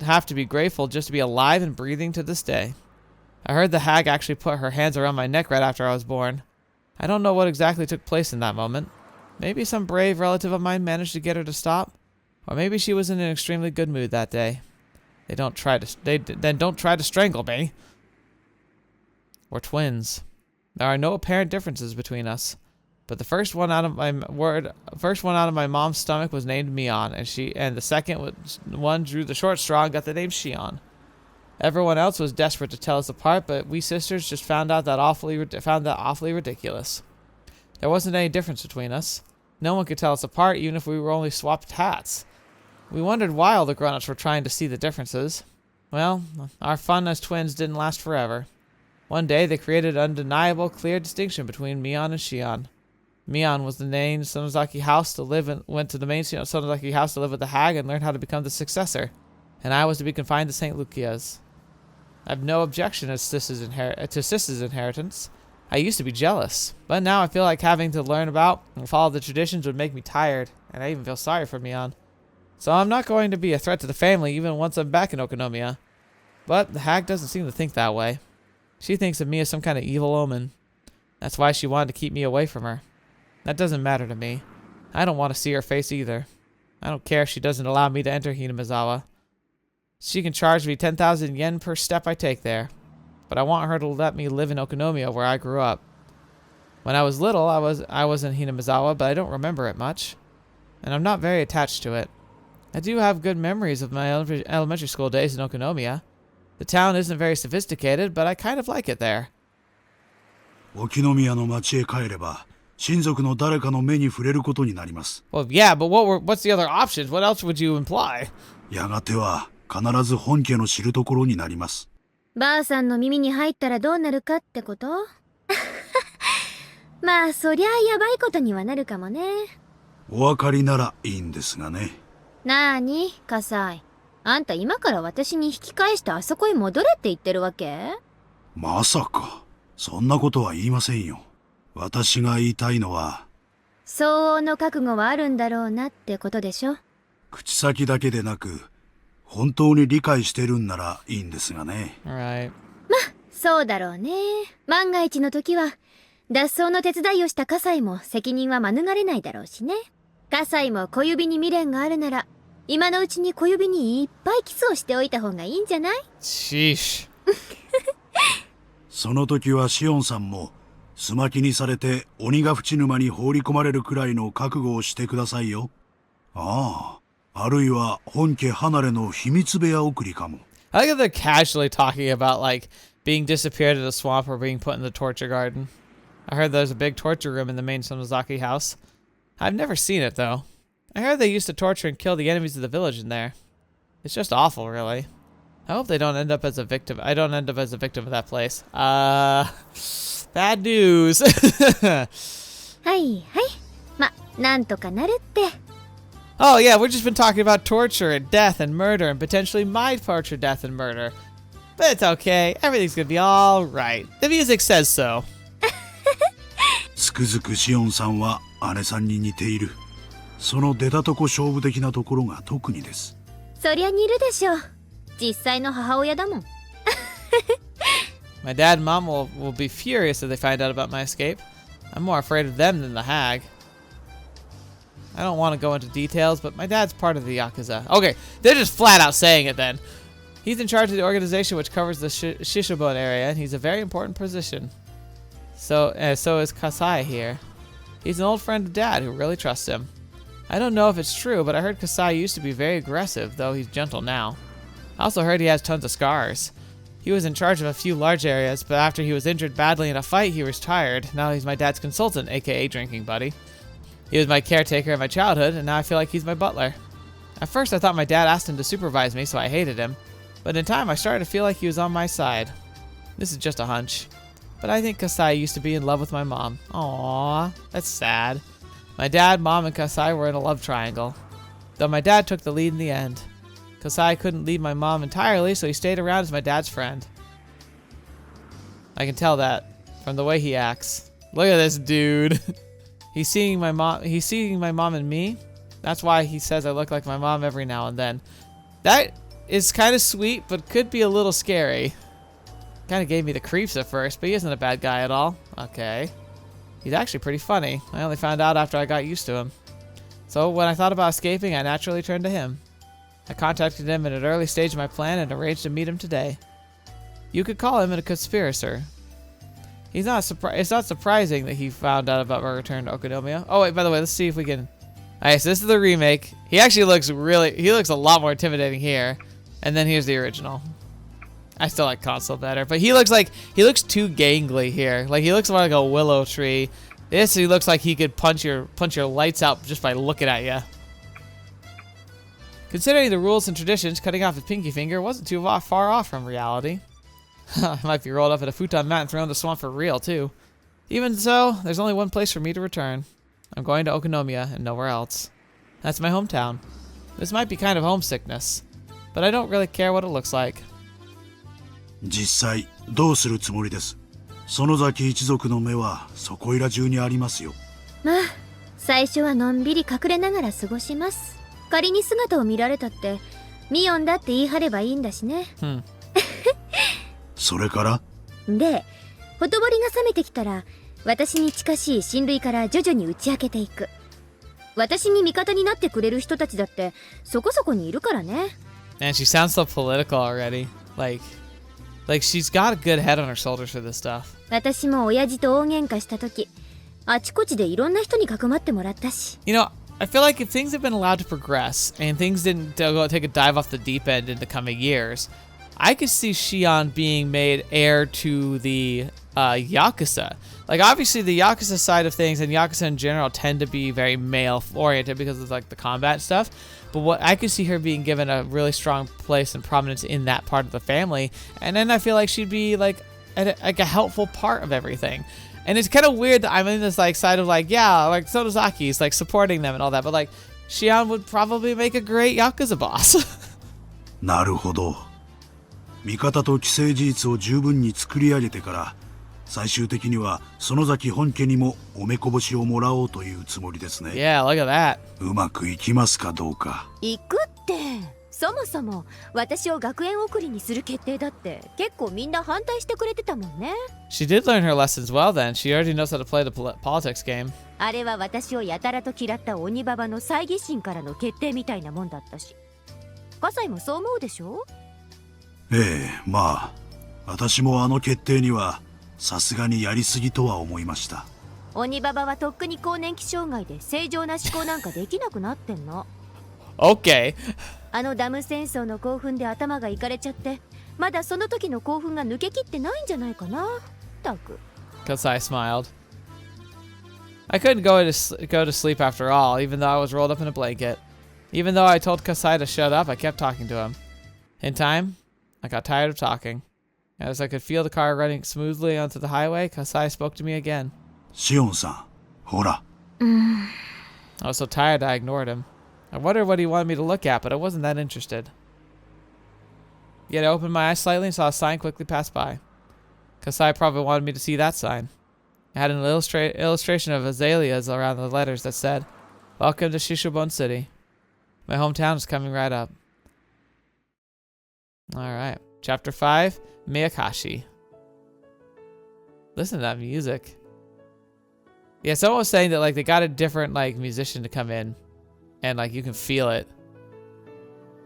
have to be grateful just to be alive and breathing to this day. I heard the hag actually put her hands around my neck right after I was born. I don't know what exactly took place in that moment. Maybe some brave relative of mine managed to get her to stop, or maybe she was in an extremely good mood that day. Then don't try to strangle me. We're twins. There are no apparent differences between us. But the first one out of my mom's stomach was named Mion, and the second one drew the short straw and got the name Shion. Everyone else was desperate to tell us apart, but we sisters just found that awfully ridiculous. There wasn't any difference between us. No one could tell us apart, even if we were only swapped hats. We wondered why all the grown-ups were trying to see the differences. Well, our fun as twins didn't last forever. One day, they created an undeniable, clear distinction between Mion and Shion. Mion was the main Sonozaki house to live in, went to the main Sonozaki house to live with the hag and learn how to become the successor, and I was to be confined to St. Lucia's. I have no objection to Sis's inheritance. I used to be jealous, but now I feel like having to learn about and follow the traditions would make me tired, and I even feel sorry for Mion. So I'm not going to be a threat to the family even once I'm back in Okonomiya. But the hag doesn't seem to think that way. She thinks of me as some kind of evil omen. That's why she wanted to keep me away from her. That doesn't matter to me. I don't want to see her face either. I don't care if she doesn't allow me to enter Hinamizawa. She can charge me 10,000 yen per step I take there. But I want her to let me live in Okonomiya where I grew up. When I was little, I was in Hinamizawa, but I don't remember it much. And I'm not very attached to it. I do have good memories of my elementary school days in Okonomiya. The town isn't very sophisticated, but I kind of like it there. 沖宮の町へ帰れば、親族の誰かの目に触れることになります。Well, yeah, but what's the other options? What else would you imply? やがては必ず本家の知るところになります。ばあさんの耳に入ったらどうなるかってこと？まあ、そりゃあやばいことにはなるかもね。お分かりならいいんですがね。なーに、葛西。あんた今から私に引き返してあそこへ戻れって言ってるわけ？まさか、そんなことは言いませんよ。私が言いたいのは、相応の覚悟はあるんだろうなってことでしょ。口先だけでなく、本当に理解してるんならいいんですがね。Right. そうだろうね。万が一の時は、脱走の手伝いをした葛西も責任は免れないだろうしね。葛西も小指に未練があるなら、今のうちに小指にいっぱいキスをしておいた方がいいんじゃない？ Sheesh. その時はシオンさんも、すまきにされて鬼が淵沼に放り込まれるくらいの覚悟をしてくださいよ。ああ、あるいは本家離れの秘密部屋送りかも。I like that they're casually talking about, like, being disappeared in a swamp or being put in the torture garden. I heard there's a big torture room in the main Sonozaki house. I've never seen it, though. I heard they used to torture and kill the enemies of the village in there. It's just awful, really. I hope they don't end up as a victim. I don't end up as a victim of that place. Bad news. はいはい。ま、なんとかなるって。Oh, yeah, we've just been talking about torture and death and murder and potentially my torture, death, and murder. But it's okay. Everything's gonna be alright. The music says so. つくづくシオンさんは姉さんに似ている。その出たとこ勝負的なところが特にです。そりゃ似るでしょ。実際の母親だもん。My dad and mom will be furious if they find out about my escape. I'm more afraid of them than the hag. I don't want to go into details, but my dad's part of the Yakuza. Okay, they're just flat out saying it then. He's in charge of the organization which covers the Shishibun area, and he's a very important position. So is Kasai here. He's an old friend of Dad who really trusts him. I don't know if it's true, but I heard Kasai used to be very aggressive, though he's gentle now. I also heard he has tons of scars. He was in charge of a few large areas, but after he was injured badly in a fight, he retired. Now he's my dad's consultant, aka drinking buddy. He was my caretaker in my childhood, and now I feel like he's my butler. At first I thought my dad asked him to supervise me, so I hated him. But in time I started to feel like he was on my side. This is just a hunch. But I think Kasai used to be in love with my mom. Aww, that's sad. My dad, mom, and Kasai were in a love triangle. Though my dad took the lead in the end. Kasai couldn't leave my mom entirely, so he stayed around as my dad's friend. I can tell that from the way he acts. Look at this dude. He's seeing my mom and me. That's why he says I look like my mom every now and then. That is kind of sweet, but could be a little scary. Kind of gave me the creeps at first, but he isn't a bad guy at all. Okay. He's actually pretty funny. I only found out after I got used to him. So when I thought about escaping, I naturally turned to him. I contacted him at an early stage of my plan and arranged to meet him today. You could call him a conspirator. It's not surprising that he found out about my return to Okunomiya. Oh wait, by the way, let's see if we can. Alright, so this is the remake. He actually looks he looks a lot more intimidating here. And then here's the original. I still like console better, but he looks too gangly here. Like he looks more like a willow tree. This he looks like he could punch your lights out just by looking at you. Considering the rules and traditions, cutting off his pinky finger wasn't too far off from reality. I might be rolled up in a futon mat and thrown in the swamp for real, too. Even so, there's only one place for me to return. I'm going to Okunomiya and nowhere else. That's my hometown. This might be kind of homesickness, but I don't really care what it looks like. 実際どうするつもりです。園崎一族の目はそこいら中にありますよ。まあ、最初はのんびり隠れながら過ごします。仮に姿を見られたってミオンだって言い張ればいいんだしね。それからで、ほとぼりが冷めてきたら私に近しい親類から徐々に打ち明けていく。私に味方になってくれる人たちだってそこそこにいるからね。Man, she sounds so political already. Like she's got a good head on her shoulders for this stuff. 私も親父と大喧嘩した時、あちこちでいろんな人にかくまってもらったし。You know, I feel like if things had been allowed to progress and things didn't go take a dive off the deep end in the coming years, I could see Shion being made heir to the Yakuza. Like, obviously, the Yakuza side of things and Yakuza in general tend to be very male-oriented because of, like, the combat stuff. But what I could see her being given a really strong place and prominence in that part of the family. And then I feel like she'd be, like a helpful part of everything. And it's kind of weird that I'm in this, like, side of, like, yeah, like, Sonozaki's, like, supporting them and all that. But, like, Shion would probably make a great Yakuza boss. なるほど。味方と既成事実を十分に作り上げてから、最終的には園崎本家にもおめこぼしをもらおうというつもりですね。Yeah, look at that. うまくいきますかどうか。行くって。そもそも私を学園送りにする決定だって結構みんな反対してくれてたもんね。She did learn her lessons well then. She already knows how to play the politics game. あれは私をやたらと嫌った鬼ババの猜疑心からの決定みたいなもんだったし。葛西もそう思うでしょ？ええ、まあ私もあの決定にはさすがにやりすぎとは思いました。鬼ババはとっくに更年期障害で正常な思考なんかできなくなってんの。Okay. あのダム戦争の興奮で頭がいかれちゃってまだその時の興奮が抜けきってないんじゃないかな。たく。Kasai smiled. I couldn't go to sleep after all, even though I was rolled up in a blanket. Even though I told Kasai to shut up, I kept talking to him. In time, I got tired of talking. As I could feel the car running smoothly onto the highway, Kasai spoke to me again. シオンさん、ほら。I was so tired I ignored him. I wondered what he wanted me to look at, but I wasn't that interested. Yet I opened my eyes slightly and saw a sign quickly pass by. Kasai probably wanted me to see that sign. It had an illustration of azaleas around the letters that said, "Welcome to Shishobon City. My hometown is coming right up." Alright. Chapter 5, Miyakashi. Listen to that music. Yeah, someone was saying that, like, they got a different, like, musician to come in. And, like, you can feel it.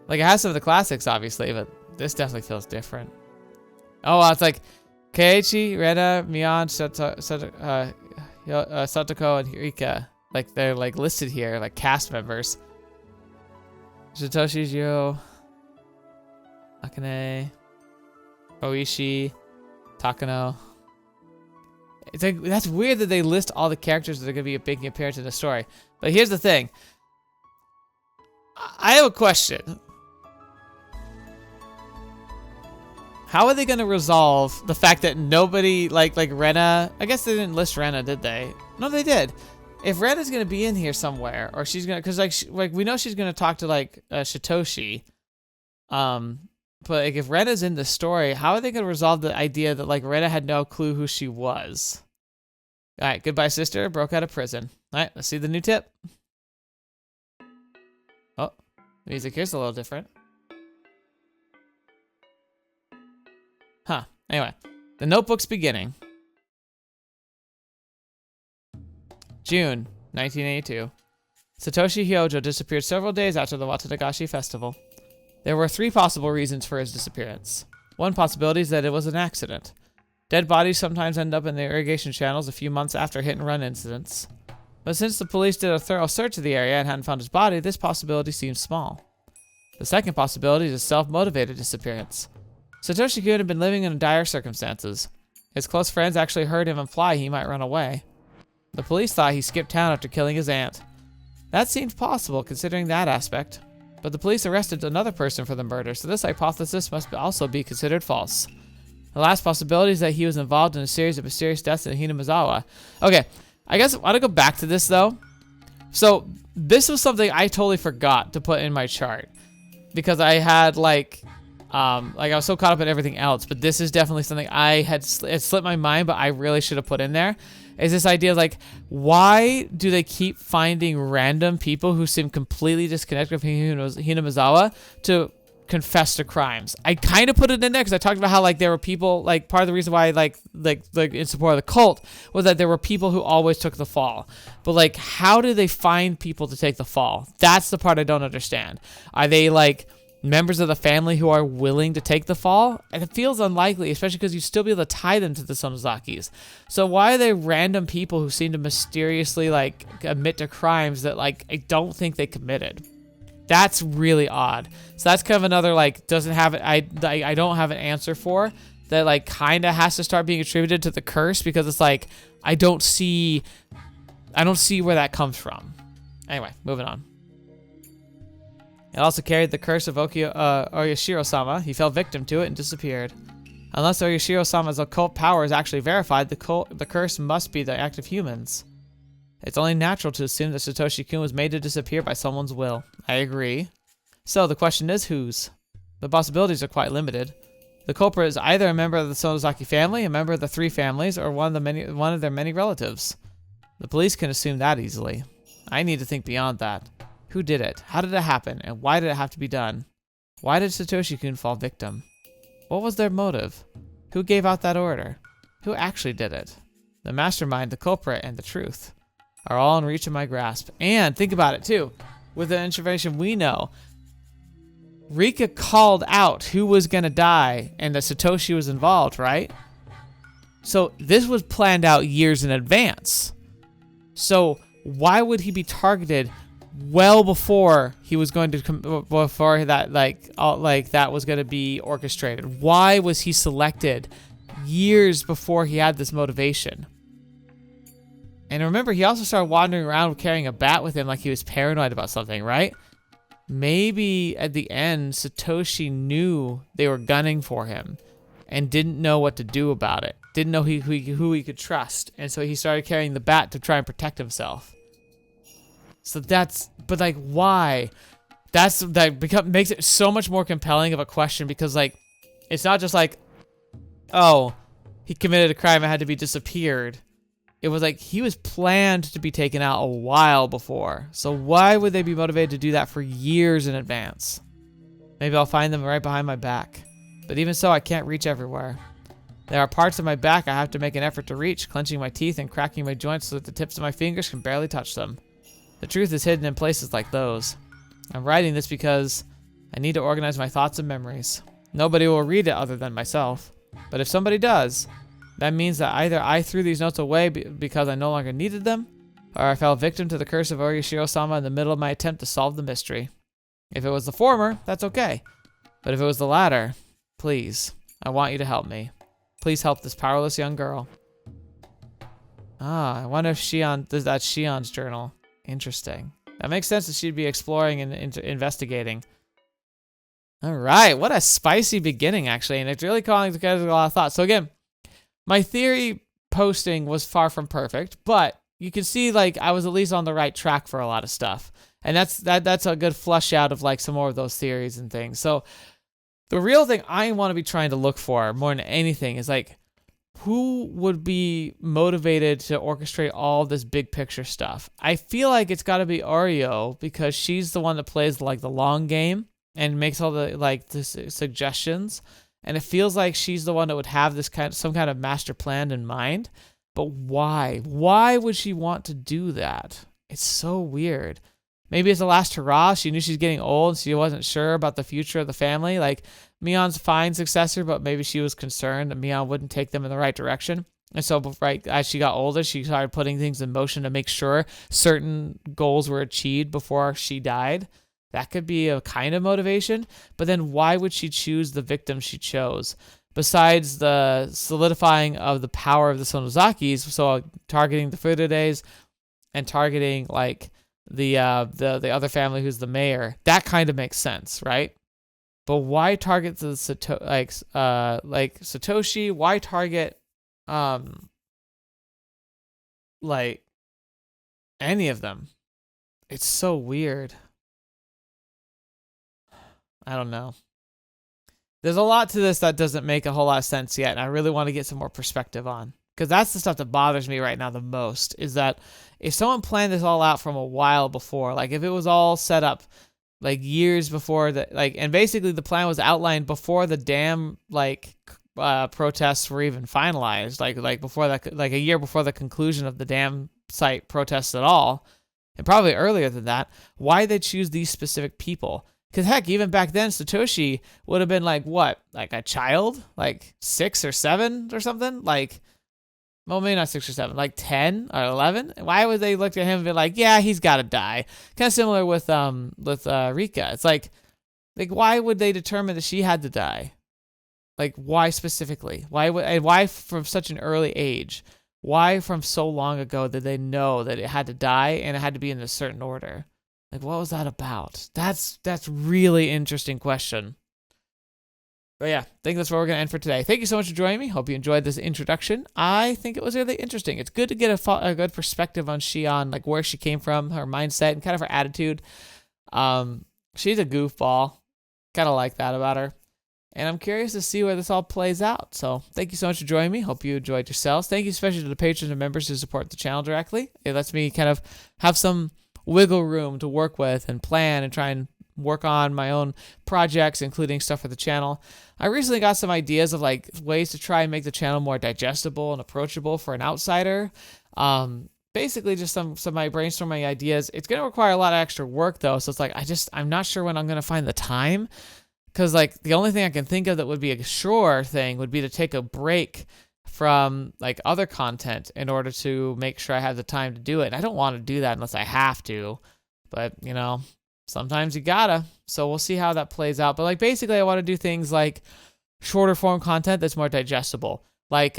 Like, it has some of the classics, obviously, but this definitely feels different. Oh, it's like Keiichi, Rena, Mion, Satoko, and Hirika. Like, they're, like, listed here, like, cast members. Satoshi, Jiro, Akane, Oishi, Takano. It's like, that's weird that they list all the characters that are going to be making appearance in the story. But here's the thing. I have a question. How are they going to resolve the fact that nobody, like Rena, I guess they didn't list Rena, did they? No, they did. If Rena's going to be in here somewhere, or she's going to, because, like, we know she's going to talk to, like, Satoshi. But, like, if Rena's in the story, how are they going to resolve the idea that, like, Rena had no clue who she was? All right, goodbye, sister. Broke out of prison. All right, let's see the new tip. Oh, the music here's a little different. Huh. Anyway, the notebook's beginning. June 1982. Satoshi Hyojo disappeared several days after the Watanagashi festival. There were 3 possible reasons for his disappearance. One possibility is that it was an accident. Dead bodies sometimes end up in the irrigation channels a few months after hit-and-run incidents. But since the police did a thorough search of the area and hadn't found his body, this possibility seems small. The second possibility is a self-motivated disappearance. Satoshi could have been living in dire circumstances. His close friends actually heard him imply he might run away. The police thought he skipped town after killing his aunt. That seems possible considering that aspect. But the police arrested another person for the murder, so this hypothesis must also be considered false. The last possibility is that he was involved in a series of mysterious deaths in Hinamizawa. Okay, I guess I want to go back to this though. So this was something I totally forgot to put in my chart because I had like I was so caught up in everything else. But this is definitely something I had it slipped my mind, but I really should have put in there. Is this idea of like, why do they keep finding random people who seem completely disconnected from Hinamizawa to confess to crimes? I kind of put it in there because I talked about how like there were people, like part of the reason why like in support of the cult was that there were people who always took the fall. But like, how do they find people to take the fall? That's the part I don't understand. Are they like members of the family who are willing to take the fall? And it feels unlikely, especially because you'd still be able to tie them to the Sonozakis. So why are they random people who seem to mysteriously like admit to crimes that like I don't think they committed? That's really odd. So that's kind of another like doesn't have it. I don't have an answer for that like kind of has to start being attributed to the curse, because it's like I don't see where that comes from. Anyway, moving on. It also carried the curse of Oyashiro-sama. He fell victim to it and disappeared. Unless Oyashiro-sama's occult power is actually verified, the curse must be the act of humans. It's only natural to assume that Satoshi-kun was made to disappear by someone's will. I agree. So the question is whose? The possibilities are quite limited. The culprit is either a member of the Sonozaki family, a member of the three families, or one of their many relatives. The police can assume that easily. I need to think beyond that. Who did it? How did it happen? And why did it have to be done? Why did Satoshi-kun fall victim? What was their motive? Who gave out that order? Who actually did it? The mastermind, the culprit, and the truth are all in reach of my grasp. And think about it too. With the information we know, Rika called out who was going to die and that Satoshi was involved, right? So this was planned out years in advance. So why would he be targeted well before he was going to before that that was going to be orchestrated? Why was he selected years before he had this motivation? And remember, he also started wandering around carrying a bat with him like he was paranoid about something, right? Maybe at the end, Satoshi knew they were gunning for him and didn't know what to do about it. Didn't know who he could trust. And so he started carrying the bat to try and protect himself. So but like, why? Makes it so much more compelling of a question, because like, it's not just like, oh, he committed a crime and had to be disappeared. It was like he was planned to be taken out a while before. So why would they be motivated to do that for years in advance? Maybe I'll find them right behind my back. But even so, I can't reach everywhere. There are parts of my back I have to make an effort to reach, clenching my teeth and cracking my joints so that the tips of my fingers can barely touch them. The truth is hidden in places like those. I'm writing this because I need to organize my thoughts and memories. Nobody will read it other than myself. But if somebody does, that means that either I threw these notes away because I no longer needed them, or I fell victim to the curse of Oyashiro-sama in the middle of my attempt to solve the mystery. If it was the former, that's okay. But if it was the latter, please, I want you to help me. Please help this powerless young girl. I wonder if that's Shion's journal. Interesting. That makes sense that she'd be exploring and investigating. All right, what a spicy beginning, actually, and it's really calling together a lot of thoughts. So again, my theory posting was far from perfect, but you can see like I was at least on the right track for a lot of stuff. And that's a good flush out of like some more of those theories and things. So the real thing I want to be trying to look for more than anything is like, who would be motivated to orchestrate all this big picture stuff? I feel like it's got to be Oreo, because she's the one that plays like the long game and makes all the suggestions. And it feels like she's the one that would have some kind of master plan in mind. But why? Why would she want to do that? It's so weird. Maybe it's the last hurrah. She knew she's getting old. She wasn't sure about the future of the family. Like, Mion's a fine successor, but maybe she was concerned that Mion wouldn't take them in the right direction. And so, right as she got older, she started putting things in motion to make sure certain goals were achieved before she died. That could be a kind of motivation, but then why would she choose the victim she chose? Besides the solidifying of the power of the Sonozakis, so targeting the Furudes and targeting like the other family who's the mayor, that kind of makes sense, right? But why target the Satoshi? Why target like any of them? It's so weird. I don't know. There's a lot to this that doesn't make a whole lot of sense yet, and I really want to get some more perspective on. Because that's the stuff that bothers me right now the most, is that if someone planned this all out from a while before, like if it was all set up like years before and basically the plan was outlined before the damn protests were even finalized, like before that, like a year before the conclusion of the dam site protests at all, and probably earlier than that, why they choose these specific people? Because heck, even back then, Satoshi would have been like, what? Like a child? Like 6 or 7 or something? Like, well, maybe not 6 or 7, like 10 or 11? Why would they look at him and be like, yeah, he's got to die? Kind of similar with Rika. It's like, why would they determine that she had to die? Like, why specifically? Why from such an early age? Why from so long ago did they know that it had to die and it had to be in a certain order? Like, what was that about? That's really interesting question. But yeah, I think that's where we're going to end for today. Thank you so much for joining me. Hope you enjoyed this introduction. I think it was really interesting. It's good to get a good perspective on Shion, like where she came from, her mindset, and kind of her attitude. She's a goofball. Kind of like that about her. And I'm curious to see where this all plays out. So thank you so much for joining me. Hope you enjoyed yourselves. Thank you especially to the patrons and members who support the channel directly. It lets me kind of have some wiggle room to work with and plan and try and work on my own projects, including stuff for the channel. I recently got some ideas of like ways to try and make the channel more digestible and approachable for an outsider. Basically just some of my brainstorming ideas. It's going to require a lot of extra work though. So it's like, I'm not sure when I'm going to find the time. Because, like, the only thing I can think of that would be a sure thing would be to take a break from, like, other content in order to make sure I have the time to do it. And I don't want to do that unless I have to. But, you know, sometimes you gotta. So we'll see how that plays out. But, like, basically I want to do things like shorter form content that's more digestible. Like,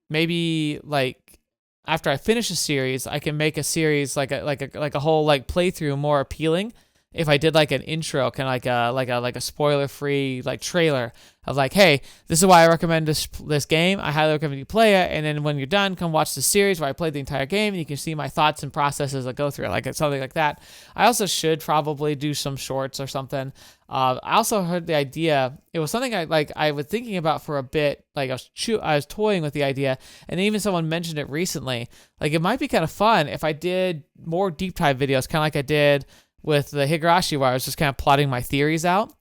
maybe, like, after I finish a series, I can make a series like a whole, like, playthrough more appealing. If I did like an intro, kind of like a spoiler-free like trailer of like, hey, this is why I recommend this game. I highly recommend you play it. And then when you're done, come watch the series where I played the entire game, and you can see my thoughts and processes that go through it, like something like that. I also should probably do some shorts or something. I also heard the idea. It was something I was thinking about for a bit. Like I was toying with the idea, and even someone mentioned it recently. Like it might be kind of fun if I did more deep dive videos, kind of like I did with the Higurashi, where I was just kind of plotting my theories out.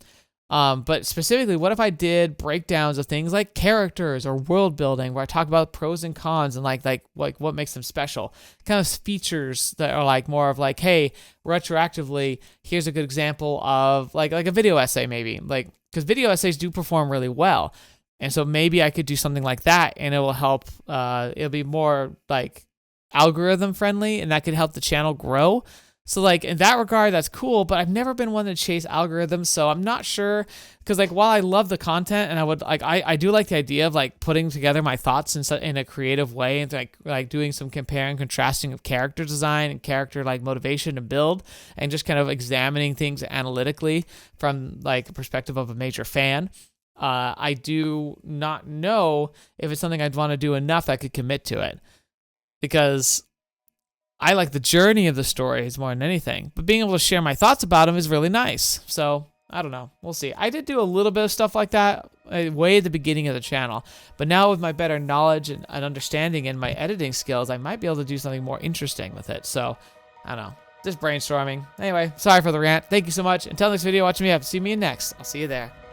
But specifically, what if I did breakdowns of things like characters or world building, where I talk about pros and cons and like what makes them special, kind of features that are like more of like, hey, retroactively, here's a good example of like a video essay maybe, like because video essays do perform really well, and so maybe I could do something like that, and it will help. It'll be more like algorithm friendly, and that could help the channel grow. So, like, in that regard, that's cool, but I've never been one to chase algorithms, so I'm not sure, because, like, while I love the content, and I would, like, I do like the idea of, like, putting together my thoughts in a creative way, and, like doing some comparing and contrasting of character design and character, like, motivation to build, and just kind of examining things analytically from, like, a perspective of a major fan. I do not know if it's something I'd want to do enough that I could commit to it, because I like the journey of the stories more than anything, but being able to share my thoughts about them is really nice. So I don't know. We'll see. I did do a little bit of stuff like that way at the beginning of the channel, but now with my better knowledge and understanding and my editing skills, I might be able to do something more interesting with it. So I don't know. Just brainstorming. Anyway, sorry for the rant. Thank you so much. Until next video, watch me up. See me next. I'll see you there.